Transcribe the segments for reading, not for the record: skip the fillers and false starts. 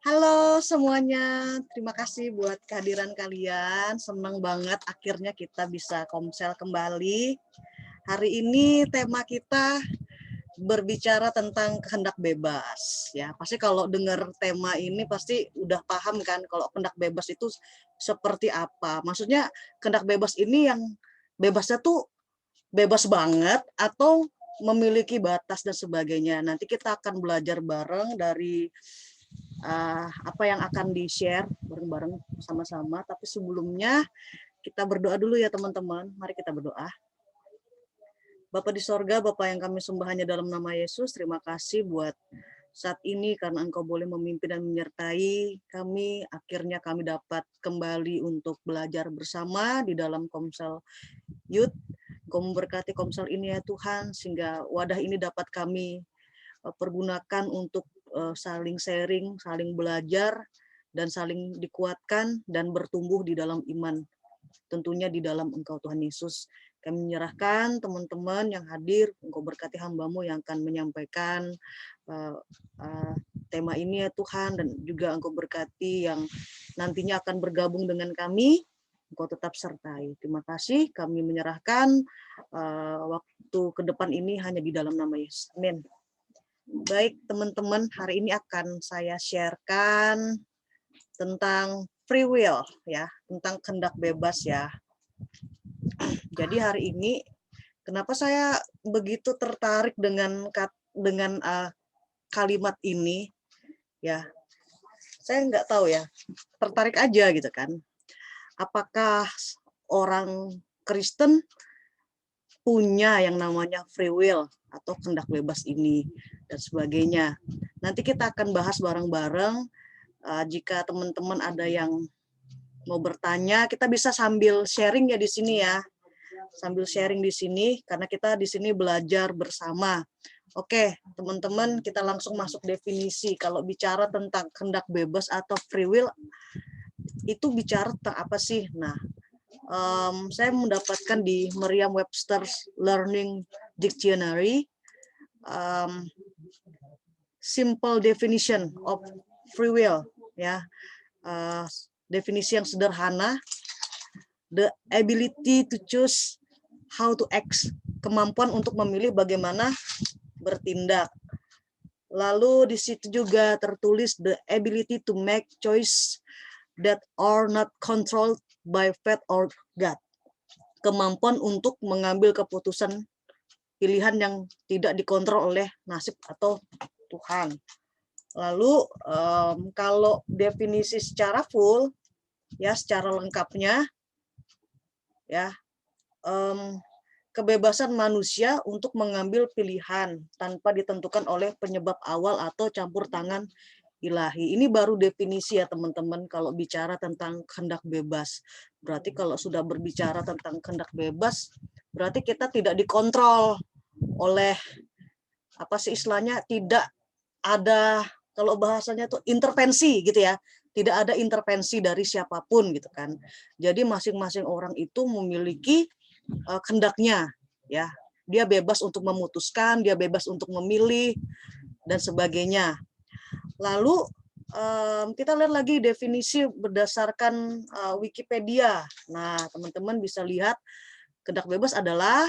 Halo semuanya, terima kasih buat kehadiran kalian. Senang banget akhirnya kita bisa komsel kembali. Hari ini tema kita berbicara tentang kehendak bebas. Ya, pasti kalau dengar tema ini pasti udah paham kan kalau kehendak bebas itu seperti apa. Maksudnya kehendak bebas ini yang bebasnya tuh bebas banget atau memiliki batas dan sebagainya. Nanti kita akan belajar bareng dari apa yang akan di-share bareng-bareng sama-sama. Tapi sebelumnya kita berdoa dulu ya teman-teman. Mari kita berdoa. Bapa di sorga, Bapa yang kami sembah hanya dalam nama Yesus, terima kasih buat saat ini karena Engkau boleh memimpin dan menyertai kami. Akhirnya kami dapat kembali untuk belajar bersama di dalam Komsel Youth. Engkau memberkati Komsel ini ya Tuhan, sehingga wadah ini dapat kami pergunakan untuk saling sharing, saling belajar, dan saling dikuatkan dan bertumbuh di dalam iman. Tentunya di dalam Engkau Tuhan Yesus. Kami menyerahkan teman-teman yang hadir, Engkau berkati hamba-Mu yang akan menyampaikan tema ini ya Tuhan, dan juga Engkau berkati yang nantinya akan bergabung dengan kami, Engkau tetap sertai. Terima kasih, kami menyerahkan waktu ke depan ini hanya di dalam nama Yesus. Amin. Baik teman-teman, hari ini akan saya sharekan tentang free will ya, tentang kehendak bebas ya. Jadi hari ini kenapa saya begitu tertarik dengan kalimat ini ya? Saya nggak tahu ya, tertarik aja gitu kan. Apakah orang Kristen punya yang namanya free will atau kehendak bebas ini dan sebagainya. Nanti kita akan bahas bareng-bareng. Jika teman-teman ada yang mau bertanya, kita bisa sambil sharing ya di sini ya. Sambil sharing di sini karena kita di sini belajar bersama. Oke, teman-teman, kita langsung masuk definisi. Kalau bicara tentang kehendak bebas atau free will, itu bicara tentang apa sih? Nah, saya mendapatkan di Merriam-Webster's Learning Dictionary simple definition of free will ya. Definisi yang sederhana, the ability to choose how to act, kemampuan untuk memilih bagaimana bertindak. Lalu di situ juga tertulis the ability to make choice that are not controlled by fate or God, kemampuan untuk mengambil keputusan pilihan yang tidak dikontrol oleh nasib atau Tuhan. Lalu kalau definisi secara full ya, secara lengkapnya ya, kebebasan manusia untuk mengambil pilihan tanpa ditentukan oleh penyebab awal atau campur tangan ilahi. Ini baru definisi ya teman-teman kalau bicara tentang kehendak bebas. Berarti kalau sudah berbicara tentang kehendak bebas, berarti kita tidak dikontrol oleh apa sih istilahnya, tidak ada, kalau bahasanya tuh intervensi gitu ya. Tidak ada intervensi dari siapapun gitu kan. Jadi masing-masing orang itu memiliki kehendaknya ya. Dia bebas untuk memutuskan, dia bebas untuk memilih dan sebagainya. Lalu kita lihat lagi definisi berdasarkan Wikipedia. Nah, teman-teman bisa lihat kehendak bebas adalah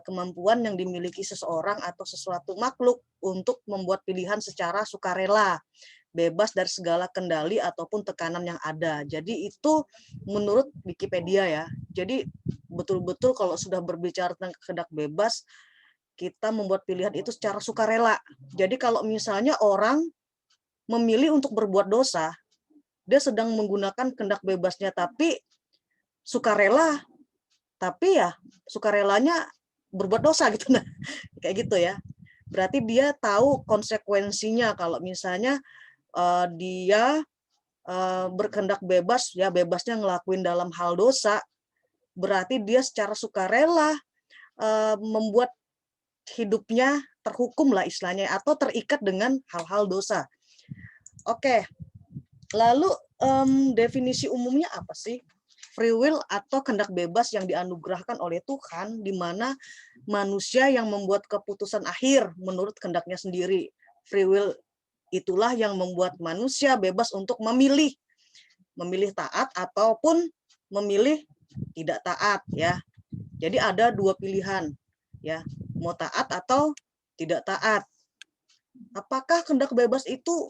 kemampuan yang dimiliki seseorang atau sesuatu makhluk untuk membuat pilihan secara sukarela, bebas dari segala kendali ataupun tekanan yang ada. Jadi itu menurut Wikipedia ya. Jadi betul-betul kalau sudah berbicara tentang kehendak bebas, kita membuat pilihan itu secara sukarela. Jadi kalau misalnya orang memilih untuk berbuat dosa, dia sedang menggunakan kehendak bebasnya, tapi sukarela, tapi ya sukarelanya berbuat dosa gitu, nah kayak gitu ya. Berarti dia tahu konsekuensinya kalau misalnya dia berkehendak bebas, ya bebasnya ngelakuin dalam hal dosa, berarti dia secara sukarela membuat hidupnya terhukum lah istilahnya, atau terikat dengan hal-hal dosa. Oke, lalu definisi umumnya apa sih? Free will atau kehendak bebas yang dianugerahkan oleh Tuhan, di mana manusia yang membuat keputusan akhir menurut kehendaknya sendiri. Free will itulah yang membuat manusia bebas untuk memilih taat ataupun memilih tidak taat ya. Jadi ada dua pilihan ya, mau taat atau tidak taat. Apakah kehendak bebas itu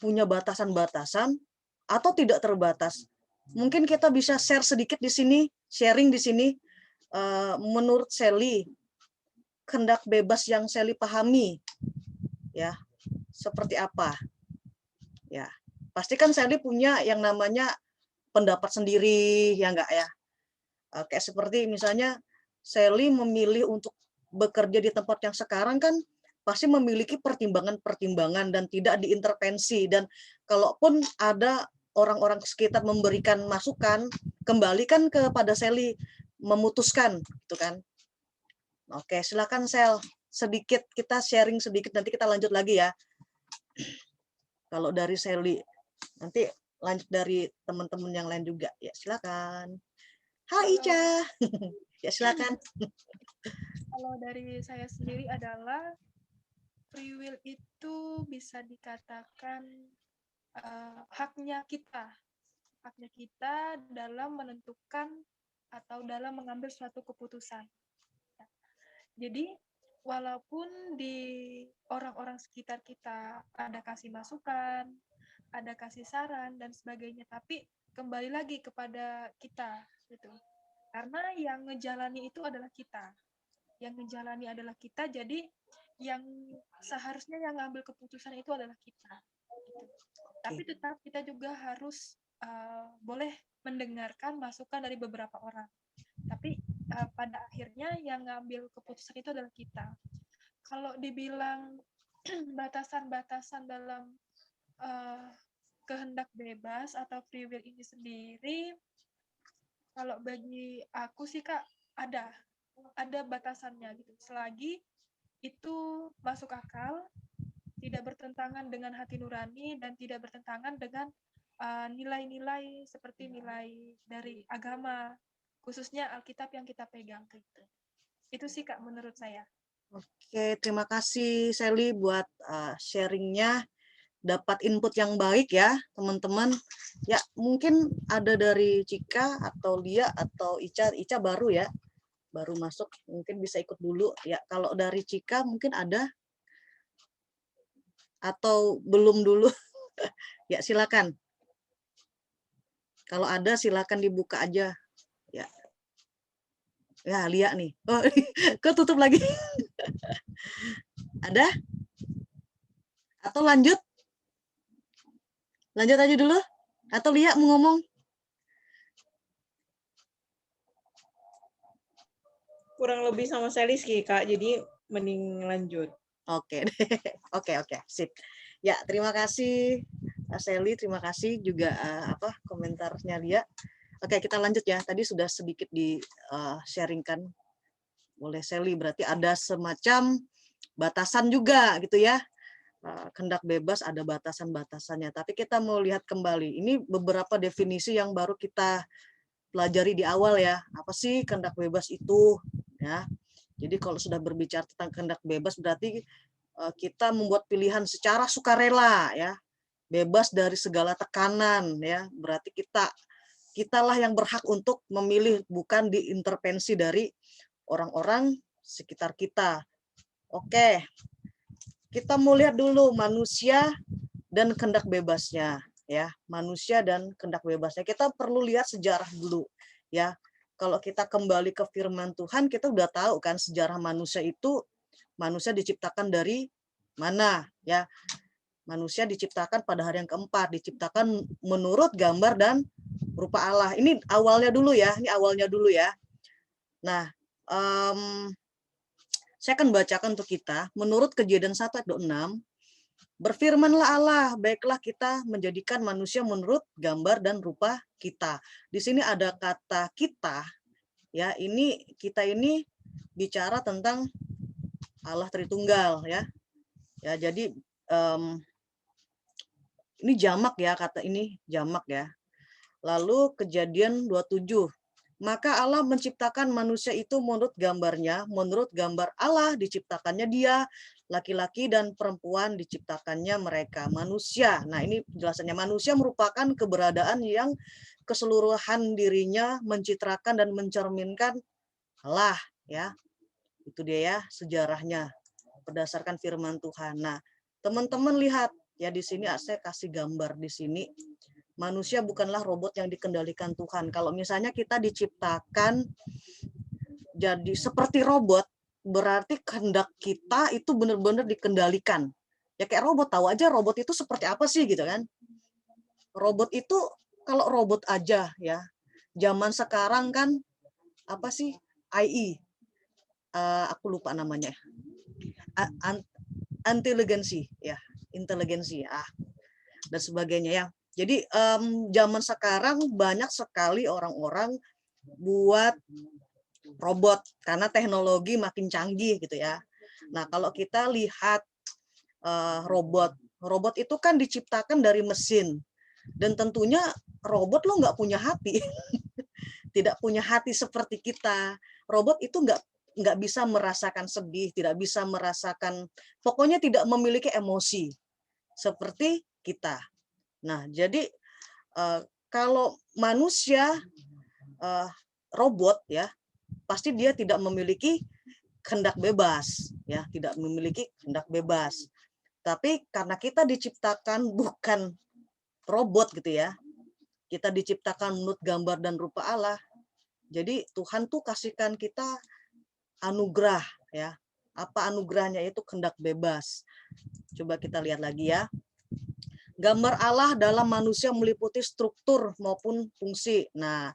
punya batasan-batasan atau tidak terbatas? Mungkin kita bisa share sedikit di sini, sharing di sini. Menurut Sally, kehendak bebas yang Sally pahami, ya, seperti apa? Ya, pasti kan Sally punya yang namanya pendapat sendiri, ya enggak ya? Kayak seperti misalnya Sally memilih untuk bekerja di tempat yang sekarang kan pasti memiliki pertimbangan-pertimbangan dan tidak diintervensi. Dan kalaupun ada orang-orang sekitar memberikan masukan, kembalikan kepada Sally memutuskan, gitu kan? Oke, silakan Sel. Sedikit kita sharing sedikit, nanti kita lanjut lagi ya. Kalau dari Sally, nanti lanjut dari teman-teman yang lain juga. Ya, silakan. Hai Ica. Ya, silakan. Kalau dari saya sendiri adalah free will itu bisa dikatakan haknya kita dalam menentukan atau dalam mengambil suatu keputusan. Jadi walaupun di orang-orang sekitar kita ada kasih masukan, ada kasih saran dan sebagainya, tapi kembali lagi kepada kita gitu. Karena yang ngejalani itu adalah kita. Yang ngejalani adalah kita, jadi yang seharusnya yang ngambil keputusan itu adalah kita. Gitu. Tapi tetap kita juga harus boleh mendengarkan masukan dari beberapa orang. Tapi pada akhirnya yang ngambil keputusan itu adalah kita. Kalau dibilang batasan-batasan dalam kehendak bebas atau free will ini sendiri, kalau bagi aku sih Kak ada batasannya gitu. Selagi itu masuk akal, tidak bertentangan dengan hati nurani dan tidak bertentangan dengan nilai-nilai seperti nilai dari agama, khususnya Alkitab yang kita pegang gitu. Itu sih Kak menurut saya. Oke, terima kasih Sally buat sharingnya. Dapat input yang baik ya teman-teman. Ya mungkin ada dari Cika atau Lia atau Ica. Ica baru ya, baru masuk, mungkin bisa ikut dulu ya. Kalau dari Cika mungkin ada atau belum dulu. Ya silakan. Kalau ada silakan dibuka aja ya. Ya Lia nih. Oh, kok tutup lagi? Ada? Atau lanjut? Lanjut aja dulu? Atau Lia mau ngomong? Kurang lebih sama Sally sih Kak, jadi mending lanjut. Oke, oke, sip. Ya, terima kasih Sally, terima kasih juga komentarnya Lia. Oke, kita lanjut ya. Tadi sudah sedikit di sharingkan oleh Sally, berarti ada semacam batasan juga gitu ya. Kehendak bebas ada batasan-batasannya. Tapi kita mau lihat kembali. Ini beberapa definisi yang baru kita pelajari di awal ya. Apa sih kehendak bebas itu? Ya. Jadi kalau sudah berbicara tentang kehendak bebas berarti kita membuat pilihan secara sukarela ya. Bebas dari segala tekanan ya. Berarti kitalah yang berhak untuk memilih, bukan diintervensi dari orang-orang sekitar kita. Oke. Kita mau lihat dulu manusia dan kehendak bebasnya ya. Manusia dan kehendak bebasnya. Kita perlu lihat sejarah dulu ya. Kalau kita kembali ke firman Tuhan, kita udah tahu kan sejarah manusia itu, manusia diciptakan dari mana ya. Manusia diciptakan pada hari yang keempat, diciptakan menurut gambar dan rupa Allah. Ini awalnya dulu ya, Nah, saya akan bacakan untuk kita. Menurut Kejadian 1 ayat 26, berfirmanlah Allah, baiklah kita menjadikan manusia menurut gambar dan rupa kita. Di sini ada kata kita, ya. Kita ini bicara tentang Allah Tritunggal, ya. Ya, jadi ini jamak ya, kata ini jamak ya. Lalu Kejadian 27, Maka Allah menciptakan manusia itu menurut gambarnya, menurut gambar Allah diciptakannya dia, laki-laki dan perempuan diciptakannya mereka, manusia. Nah, ini penjelasannya, manusia merupakan keberadaan yang keseluruhan dirinya mencitrakan dan mencerminkan Allah, ya. Itu dia ya sejarahnya berdasarkan firman Tuhan. Nah, teman-teman lihat ya di sini saya kasih gambar di sini. Manusia bukanlah robot yang dikendalikan Tuhan. Kalau misalnya kita diciptakan jadi seperti robot, berarti kehendak kita itu benar-benar dikendalikan. Ya kayak robot, tahu aja robot itu seperti apa sih gitu kan. Robot itu kalau robot aja ya, zaman sekarang kan apa sih AI, aku lupa namanya, inteligensi ya, inteligensi dan sebagainya ya. Jadi zaman sekarang banyak sekali orang-orang buat robot karena teknologi makin canggih gitu ya. Nah kalau kita lihat robot itu kan diciptakan dari mesin dan tentunya robot lo nggak punya hati, tidak punya hati seperti kita. Robot itu nggak bisa merasakan sedih, tidak bisa merasakan, pokoknya tidak memiliki emosi seperti kita. Nah, jadi kalau manusia robot ya, pasti dia tidak memiliki kehendak bebas ya, tidak memiliki kehendak bebas. Tapi karena kita diciptakan bukan robot gitu ya, kita diciptakan menurut gambar dan rupa Allah. Jadi Tuhan tuh kasihkan kita anugerah ya. Apa anugerahnya? Itu kehendak bebas. Coba kita lihat lagi ya. Gambar Allah dalam manusia meliputi struktur maupun fungsi. Nah,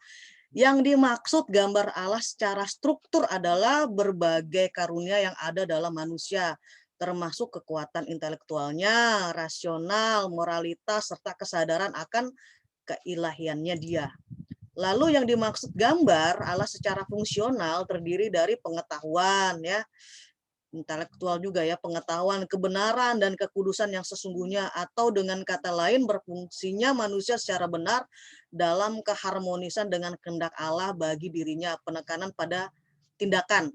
yang dimaksud gambar Allah secara struktur adalah berbagai karunia yang ada dalam manusia, termasuk kekuatan intelektualnya, rasional, moralitas, serta kesadaran akan keilahiannya dia. Lalu yang dimaksud gambar Allah secara fungsional terdiri dari pengetahuan ya, intelektual juga ya, pengetahuan, kebenaran dan kekudusan yang sesungguhnya, atau dengan kata lain berfungsinya manusia secara benar dalam keharmonisan dengan kehendak Allah bagi dirinya, penekanan pada tindakan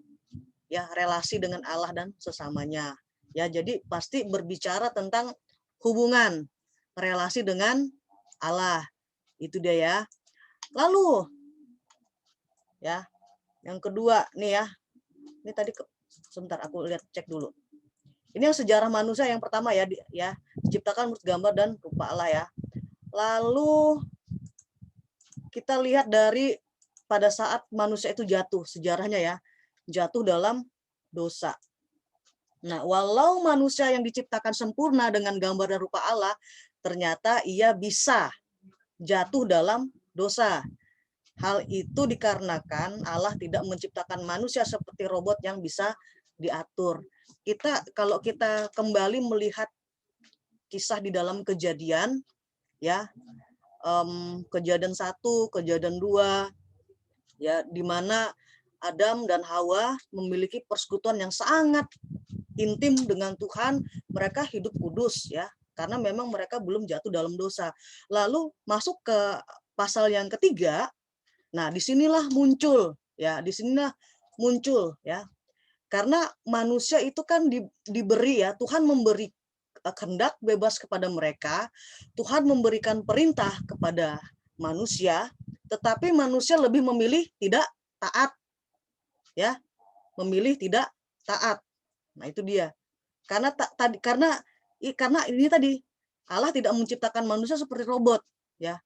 ya, relasi dengan Allah dan sesamanya. Ya, jadi pasti berbicara tentang hubungan, relasi dengan Allah. Itu dia ya. Lalu ya, yang kedua nih ya. Ini tadi sebentar aku lihat cek dulu. Ini yang sejarah manusia yang pertama ya, diciptakan menurut gambar dan rupa Allah ya. Lalu kita lihat dari pada saat manusia itu jatuh, sejarahnya ya, jatuh dalam dosa. Nah, walau manusia yang diciptakan sempurna dengan gambar dan rupa Allah, ternyata ia bisa jatuh dalam dosa. Hal itu dikarenakan Allah tidak menciptakan manusia seperti robot yang bisa diatur. Kalau kita kembali melihat kisah di dalam Kejadian ya, Kejadian 1, Kejadian 2 ya, di mana Adam dan Hawa memiliki persekutuan yang sangat intim dengan Tuhan, mereka hidup kudus ya, karena memang mereka belum jatuh dalam dosa. Lalu masuk ke pasal yang ketiga. Nah, disinilah muncul ya, ya. Karena manusia itu kan diberi ya, Tuhan memberi kehendak bebas kepada mereka, Tuhan memberikan perintah kepada manusia, tetapi manusia lebih memilih tidak taat ya, memilih tidak taat. Nah, itu dia. Karena ini tadi Allah tidak menciptakan manusia seperti robot ya.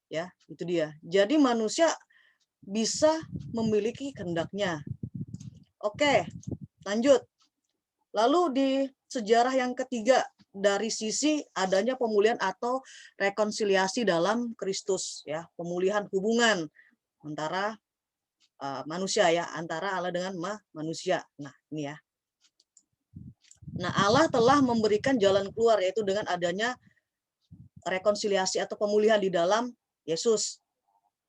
Ya, itu dia. Jadi manusia bisa memiliki kehendaknya. Oke, lanjut. Lalu di sejarah yang ketiga, dari sisi adanya pemulihan atau rekonsiliasi dalam Kristus ya, pemulihan hubungan antara manusia ya, antara Allah dengan manusia. Nah, ini ya. Nah, Allah telah memberikan jalan keluar, yaitu dengan adanya rekonsiliasi atau pemulihan di dalam Yesus.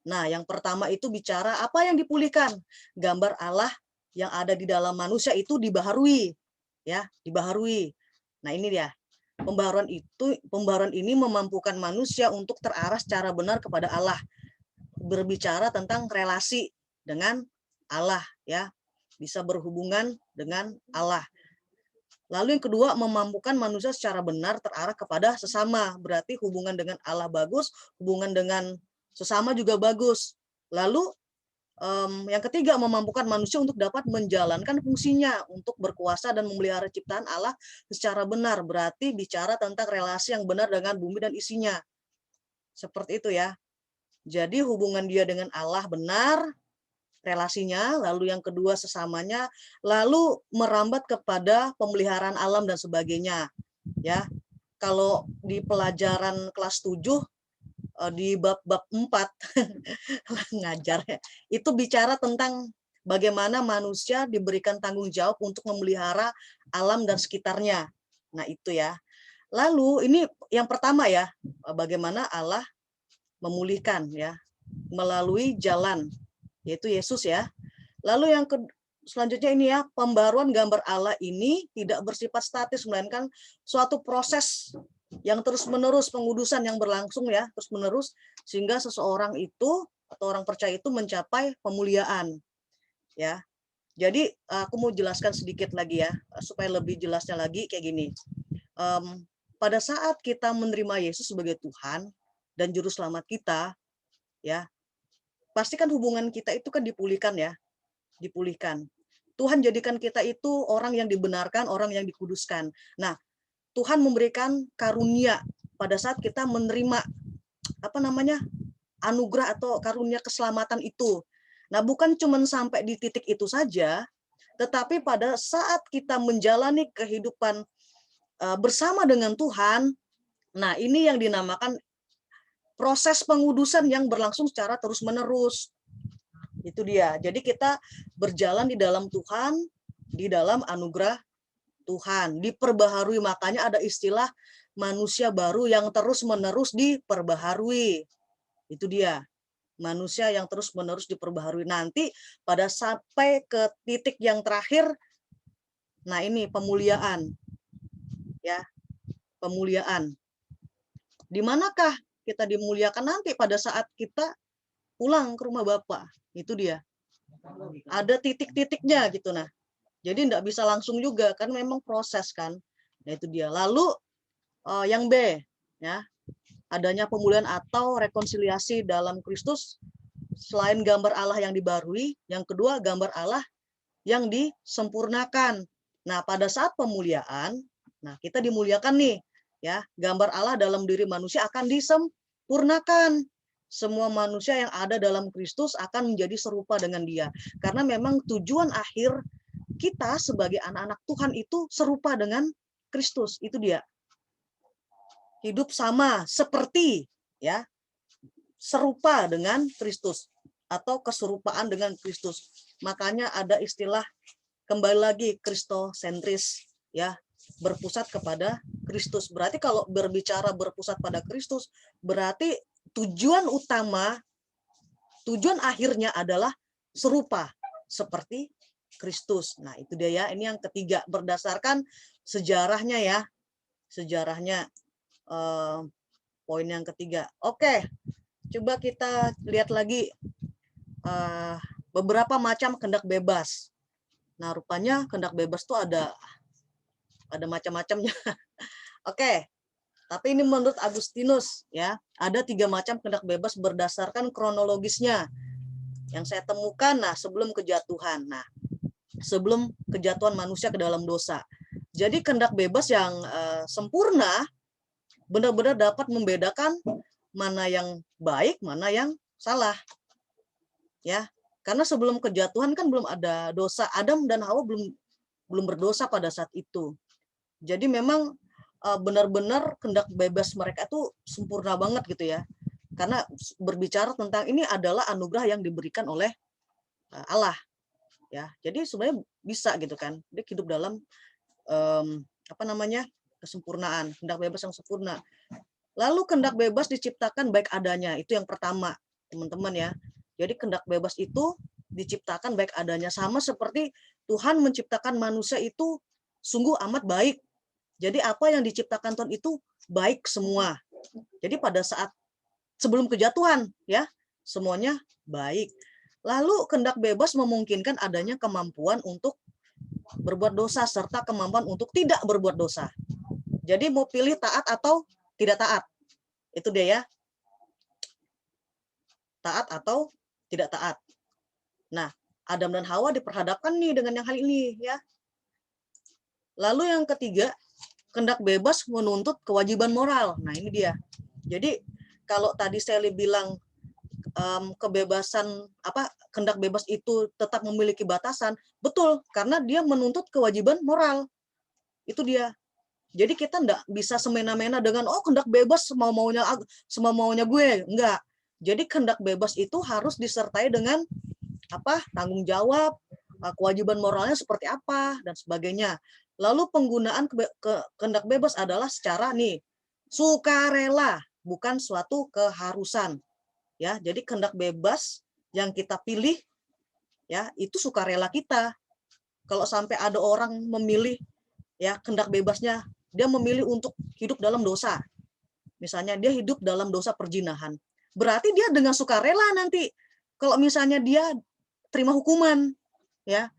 Nah, yang pertama itu bicara apa yang dipulihkan. Gambar Allah yang ada di dalam manusia itu dibaharui. Ya, dibaharui. Nah, ini dia. Pembaharuan ini memampukan manusia untuk terarah secara benar kepada Allah. berbicara tentang relasi dengan Allah ya, bisa berhubungan dengan Allah. Lalu yang kedua, memampukan manusia secara benar terarah kepada sesama. Berarti hubungan dengan Allah bagus, hubungan dengan sesama juga bagus. Lalu yang ketiga, memampukan manusia untuk dapat menjalankan fungsinya untuk berkuasa dan memelihara ciptaan Allah secara benar. Berarti bicara tentang relasi yang benar dengan bumi dan isinya. Seperti itu ya. Jadi hubungan dia dengan Allah benar, relasinya, lalu yang kedua sesamanya, lalu merambat kepada pemeliharaan alam dan sebagainya. Ya, kalau di pelajaran kelas 7 di bab 4 ngajar ya, itu bicara tentang bagaimana manusia diberikan tanggung jawab untuk memelihara alam dan sekitarnya. Nah, itu ya. Lalu ini yang pertama ya, bagaimana Allah memulihkan ya melalui jalan yaitu Yesus ya. Lalu yang selanjutnya ini ya, pembaruan gambar Allah ini tidak bersifat statis, melainkan suatu proses yang terus-menerus, pengudusan yang berlangsung ya, terus-menerus, sehingga seseorang itu atau orang percaya itu mencapai pemuliaan ya. Jadi aku mau jelaskan sedikit lagi ya, supaya lebih jelasnya lagi kayak gini. Pada saat kita menerima Yesus sebagai Tuhan dan Juru Selamat kita, ya, pastikan hubungan kita itu kan dipulihkan ya, dipulihkan. Tuhan jadikan kita itu orang yang dibenarkan, orang yang dikuduskan. Nah, Tuhan memberikan karunia pada saat kita menerima anugerah atau karunia keselamatan itu. Nah, bukan cuma sampai di titik itu saja, tetapi pada saat kita menjalani kehidupan bersama dengan Tuhan, nah ini yang dinamakan proses pengudusan yang berlangsung secara terus-menerus. Itu dia. Jadi kita berjalan di dalam Tuhan, di dalam anugerah Tuhan. Diperbaharui, makanya ada istilah manusia baru yang terus-menerus diperbaharui. Itu dia. Manusia yang terus-menerus diperbaharui. Nanti pada sampai ke titik yang terakhir, nah ini pemuliaan. Ya, pemuliaan. Di manakah kita dimuliakan nanti pada saat kita pulang ke rumah Bapa? Itu dia. Ada titik-titiknya gitu nah. Jadi enggak bisa langsung juga kan memang proses kan. Nah itu dia. Lalu yang B ya, adanya pemulihan atau rekonsiliasi dalam Kristus. Selain gambar Allah yang dibarui, yang kedua gambar Allah yang disempurnakan. Nah, pada saat pemuliaan, nah kita dimuliakan nih ya, gambar Allah dalam diri manusia akan disempurnakan. Semua manusia yang ada dalam Kristus akan menjadi serupa dengan Dia. Karena memang tujuan akhir kita sebagai anak-anak Tuhan itu serupa dengan Kristus. Itu dia. Hidup sama seperti ya, serupa dengan Kristus atau keserupaan dengan Kristus. Makanya ada istilah kembali lagi kristosentris ya, berpusat kepada Kristus. Berarti kalau berbicara berpusat pada Kristus, berarti tujuan utama, tujuan akhirnya adalah serupa seperti Kristus. Nah, itu dia ya. Ini yang ketiga berdasarkan sejarahnya ya. Sejarahnya poin yang ketiga. Oke. Coba kita lihat lagi beberapa macam kehendak bebas. Nah, rupanya kehendak bebas itu ada macam-macamnya. Oke. Tapi ini menurut Agustinus ya, ada 3 macam kehendak bebas berdasarkan kronologisnya yang saya temukan. Nah, sebelum kejatuhan. Nah, sebelum kejatuhan manusia ke dalam dosa. Jadi kehendak bebas yang sempurna benar-benar dapat membedakan mana yang baik, mana yang salah. Ya. Karena sebelum kejatuhan kan belum ada dosa. Adam dan Hawa belum berdosa pada saat itu. Jadi memang benar-benar kehendak bebas mereka itu sempurna banget gitu ya. Karena berbicara tentang ini adalah anugerah yang diberikan oleh Allah. Ya. Jadi sebenarnya bisa gitu kan. Dia hidup dalam kesempurnaan, kehendak bebas yang sempurna. Lalu kehendak bebas diciptakan baik adanya. Itu yang pertama, teman-teman ya. Jadi kehendak bebas itu diciptakan baik adanya, sama seperti Tuhan menciptakan manusia itu sungguh amat baik. Jadi apa yang diciptakan Tuhan itu baik semua. Jadi pada saat sebelum kejatuhan ya, semuanya baik. Lalu kehendak bebas memungkinkan adanya kemampuan untuk berbuat dosa serta kemampuan untuk tidak berbuat dosa. Jadi mau pilih taat atau tidak taat. Itu dia ya. Taat atau tidak taat. Nah, Adam dan Hawa diperhadapkan nih dengan yang hal ini ya. Lalu yang ketiga, kehendak bebas menuntut kewajiban moral. Nah, ini dia. Jadi kalau tadi Sally bilang kebebasan kehendak bebas itu tetap memiliki batasan, betul, karena dia menuntut kewajiban moral. Itu dia. Jadi kita enggak bisa semena-mena dengan kehendak bebas semau-maunya gue, enggak. Jadi kehendak bebas itu harus disertai dengan tanggung jawab, kewajiban moralnya seperti apa dan sebagainya. Lalu penggunaan kehendak bebas adalah secara sukarela, bukan suatu keharusan. Ya, jadi kehendak bebas yang kita pilih ya itu sukarela kita. Kalau sampai ada orang memilih ya kehendak bebasnya, dia memilih untuk hidup dalam dosa. Misalnya dia hidup dalam dosa perzinahan. Berarti dia dengan sukarela nanti kalau misalnya dia terima hukuman ya.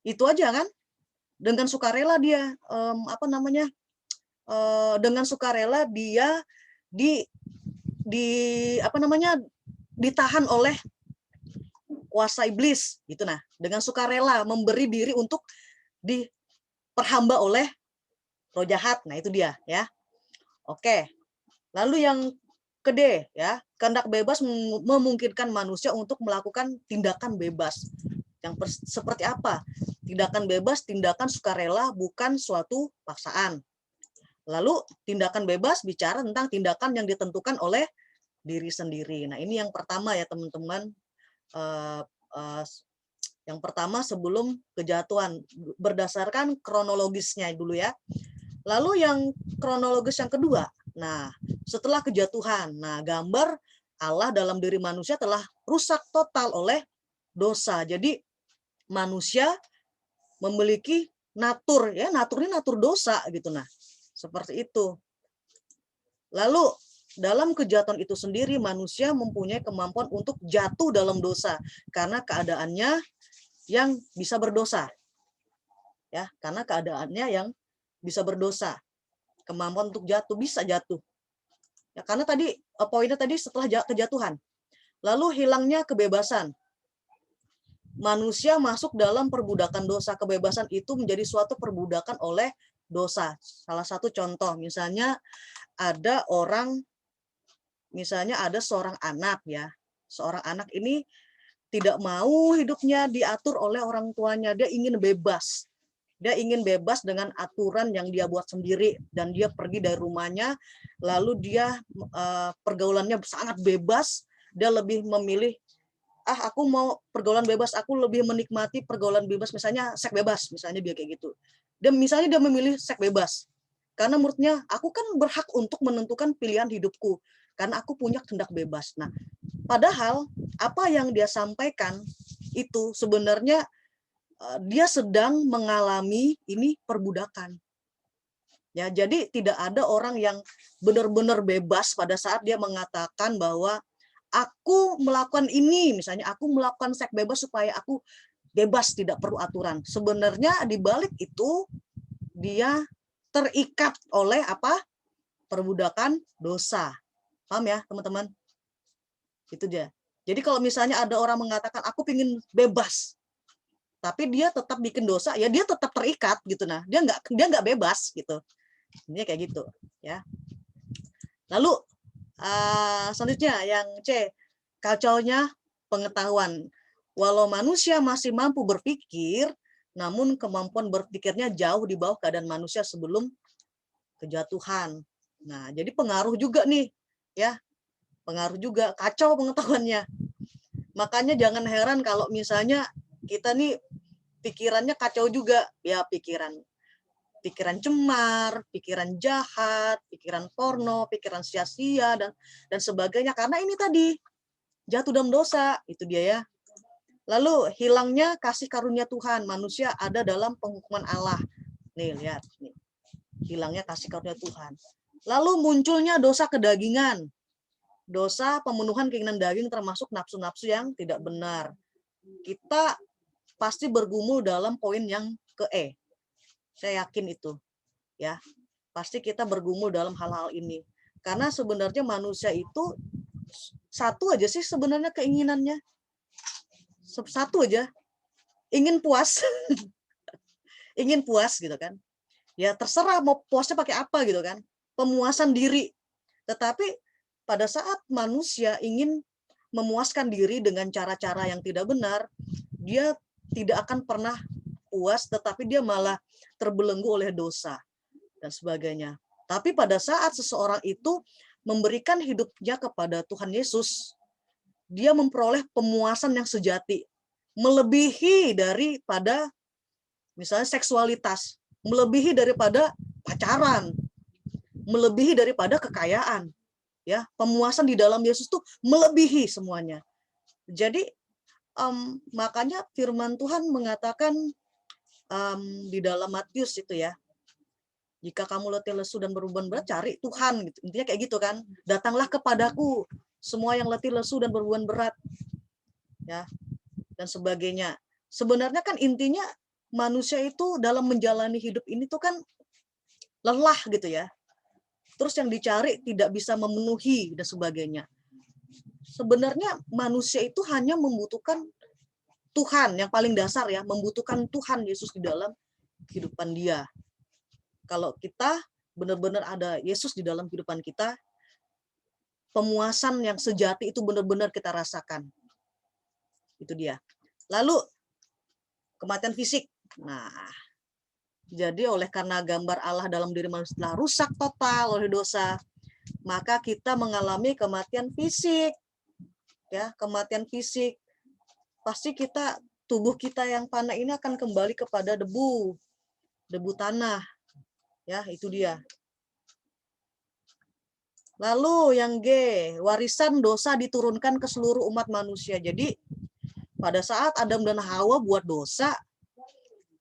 Itu aja kan? Dengan sukarela dia dengan sukarela dia ditahan oleh kuasa iblis gitu. Nah, dengan sukarela memberi diri untuk diperhamba oleh roh jahat. Nah, itu dia ya. Oke. Lalu yang kedua ya, kehendak bebas memungkinkan manusia untuk melakukan tindakan bebas. Yang seperti apa? Tindakan bebas, tindakan sukarela, bukan suatu paksaan. Lalu tindakan bebas bicara tentang tindakan yang ditentukan oleh diri sendiri. Nah, ini yang pertama ya teman-teman. Yang pertama sebelum kejatuhan, berdasarkan kronologisnya dulu ya. Lalu yang kronologis yang kedua, nah setelah kejatuhan, nah gambar Allah dalam diri manusia telah rusak total oleh dosa. Jadi manusia memiliki natur ya, naturnya natur dosa gitu. Nah, seperti itu. Lalu dalam kejahatan itu sendiri manusia mempunyai kemampuan untuk jatuh dalam dosa karena keadaannya yang bisa berdosa. Ya, karena keadaannya yang bisa berdosa. Kemampuan untuk jatuh, bisa jatuh. Ya, karena tadi poinnya tadi setelah kejatuhan. Lalu hilangnya kebebasan. Manusia masuk dalam perbudakan dosa. Kebebasan itu menjadi suatu perbudakan oleh dosa. Salah satu contoh, misalnya ada seorang anak ya. Seorang anak ini tidak mau hidupnya diatur oleh orang tuanya. Dia ingin bebas. Dia ingin bebas dengan aturan yang dia buat sendiri. Dan dia pergi dari rumahnya. Lalu dia pergaulannya sangat bebas. Dia lebih memilih, aku mau pergaulan bebas, aku lebih menikmati pergaulan bebas, misalnya seks bebas, misalnya dia kayak gitu. Dan misalnya dia memilih seks bebas. Karena menurutnya, aku kan berhak untuk menentukan pilihan hidupku. Karena aku punya kehendak bebas. Nah, padahal apa yang dia sampaikan itu sebenarnya dia sedang mengalami ini perbudakan. Ya, jadi tidak ada orang yang benar-benar bebas pada saat dia mengatakan bahwa aku melakukan ini, misalnya aku melakukan seks bebas supaya aku bebas, tidak perlu aturan. Sebenarnya di balik itu dia terikat oleh perbudakan dosa. Paham ya teman-teman? Itu dia. Jadi kalau misalnya ada orang mengatakan aku ingin bebas, tapi dia tetap bikin dosa, ya dia tetap terikat gitu. Nah, dia nggak bebas gitu. Ini kayak gitu ya. Lalu selanjutnya yang C, kacaunya pengetahuan. Walau manusia masih mampu berpikir, namun kemampuan berpikirnya jauh di bawah keadaan manusia sebelum kejatuhan. Nah, jadi pengaruh juga nih, ya. Pengaruh juga, kacau pengetahuannya. Makanya jangan heran kalau misalnya kita nih pikirannya kacau juga, ya pikiran cemar, pikiran jahat, pikiran porno, pikiran sia-sia dan sebagainya, karena ini tadi jatuh dalam dosa, itu dia ya. Lalu hilangnya kasih karunia Tuhan, manusia ada dalam penghukuman Allah. Nih lihat nih. Hilangnya kasih karunia Tuhan. Lalu munculnya dosa kedagingan. Dosa pemenuhan keinginan daging termasuk nafsu-nafsu yang tidak benar. Kita pasti bergumul dalam poin yang ke E. Saya yakin itu, ya. Pasti kita bergumul dalam hal-hal ini. Karena sebenarnya manusia itu satu aja sih sebenarnya keinginannya. Satu aja, ingin puas. Ingin puas gitu kan. Ya terserah mau puasnya pakai apa gitu kan. Pemuasan diri. Tetapi pada saat manusia ingin memuaskan diri dengan cara-cara yang tidak benar, dia tidak akan pernah puas, tetapi dia malah terbelenggu oleh dosa dan sebagainya. Tapi pada saat seseorang itu memberikan hidupnya kepada Tuhan Yesus, dia memperoleh pemuasan yang sejati, melebihi daripada misalnya seksualitas, melebihi daripada pacaran, melebihi daripada kekayaan. Ya, pemuasan di dalam Yesus tuh melebihi semuanya. Jadi makanya firman Tuhan mengatakan di dalam Matius itu ya, jika kamu letih lesu dan berbeban berat, cari Tuhan gitu. Intinya kayak gitu kan. Datanglah kepadaku semua yang letih lesu dan berbeban berat. Ya, dan sebagainya. Sebenarnya kan intinya manusia itu dalam menjalani hidup ini tuh kan lelah gitu ya. Terus yang dicari tidak bisa memenuhi dan sebagainya. Sebenarnya manusia itu hanya membutuhkan Tuhan yang paling dasar ya, membutuhkan Tuhan Yesus di dalam kehidupan dia. Kalau kita benar-benar ada Yesus di dalam kehidupan kita, pemuasan yang sejati itu benar-benar kita rasakan. Itu dia. Lalu kematian fisik. Nah, jadi oleh karena gambar Allah dalam diri manusia telah rusak total oleh dosa, maka kita mengalami kematian fisik. Ya, kematian fisik. Pasti kita, tubuh kita yang fana ini akan kembali kepada debu tanah. Ya, itu dia. Lalu yang G, warisan dosa diturunkan ke seluruh umat manusia. Jadi pada saat Adam dan Hawa buat dosa,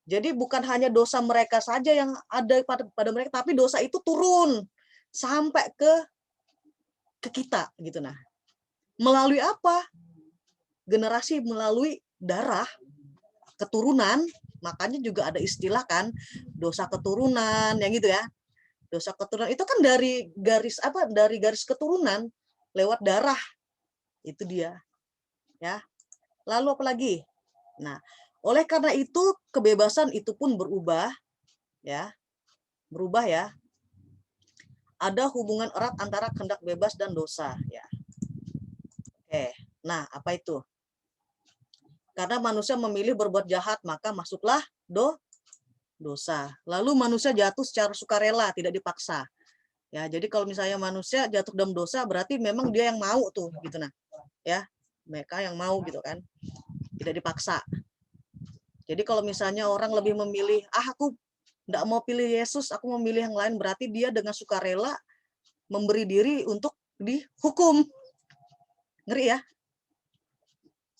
jadi bukan hanya dosa mereka saja yang ada pada mereka, tapi dosa itu turun sampai ke kita gitu. Nah, melalui apa? Generasi melalui darah, keturunan. Makanya juga ada istilah kan, dosa keturunan yang gitu ya. Dosa keturunan itu kan dari garis apa? Dari garis keturunan lewat darah. Itu dia. Ya. Lalu apa lagi? Nah, oleh karena itu kebebasan itu pun berubah ya. Berubah ya. Ada hubungan erat antara kehendak bebas dan dosa ya. Oke. Nah, apa itu? Karena manusia memilih berbuat jahat, maka masuklah dosa. Lalu manusia jatuh secara sukarela, tidak dipaksa. Ya, jadi kalau misalnya manusia jatuh dalam dosa, berarti memang dia yang mau tuh, gitu nah. Ya, mereka yang mau gitu kan. Tidak dipaksa. Jadi kalau misalnya orang lebih memilih, aku enggak mau pilih Yesus, aku mau memilih yang lain, berarti dia dengan sukarela memberi diri untuk dihukum. Ngeri ya?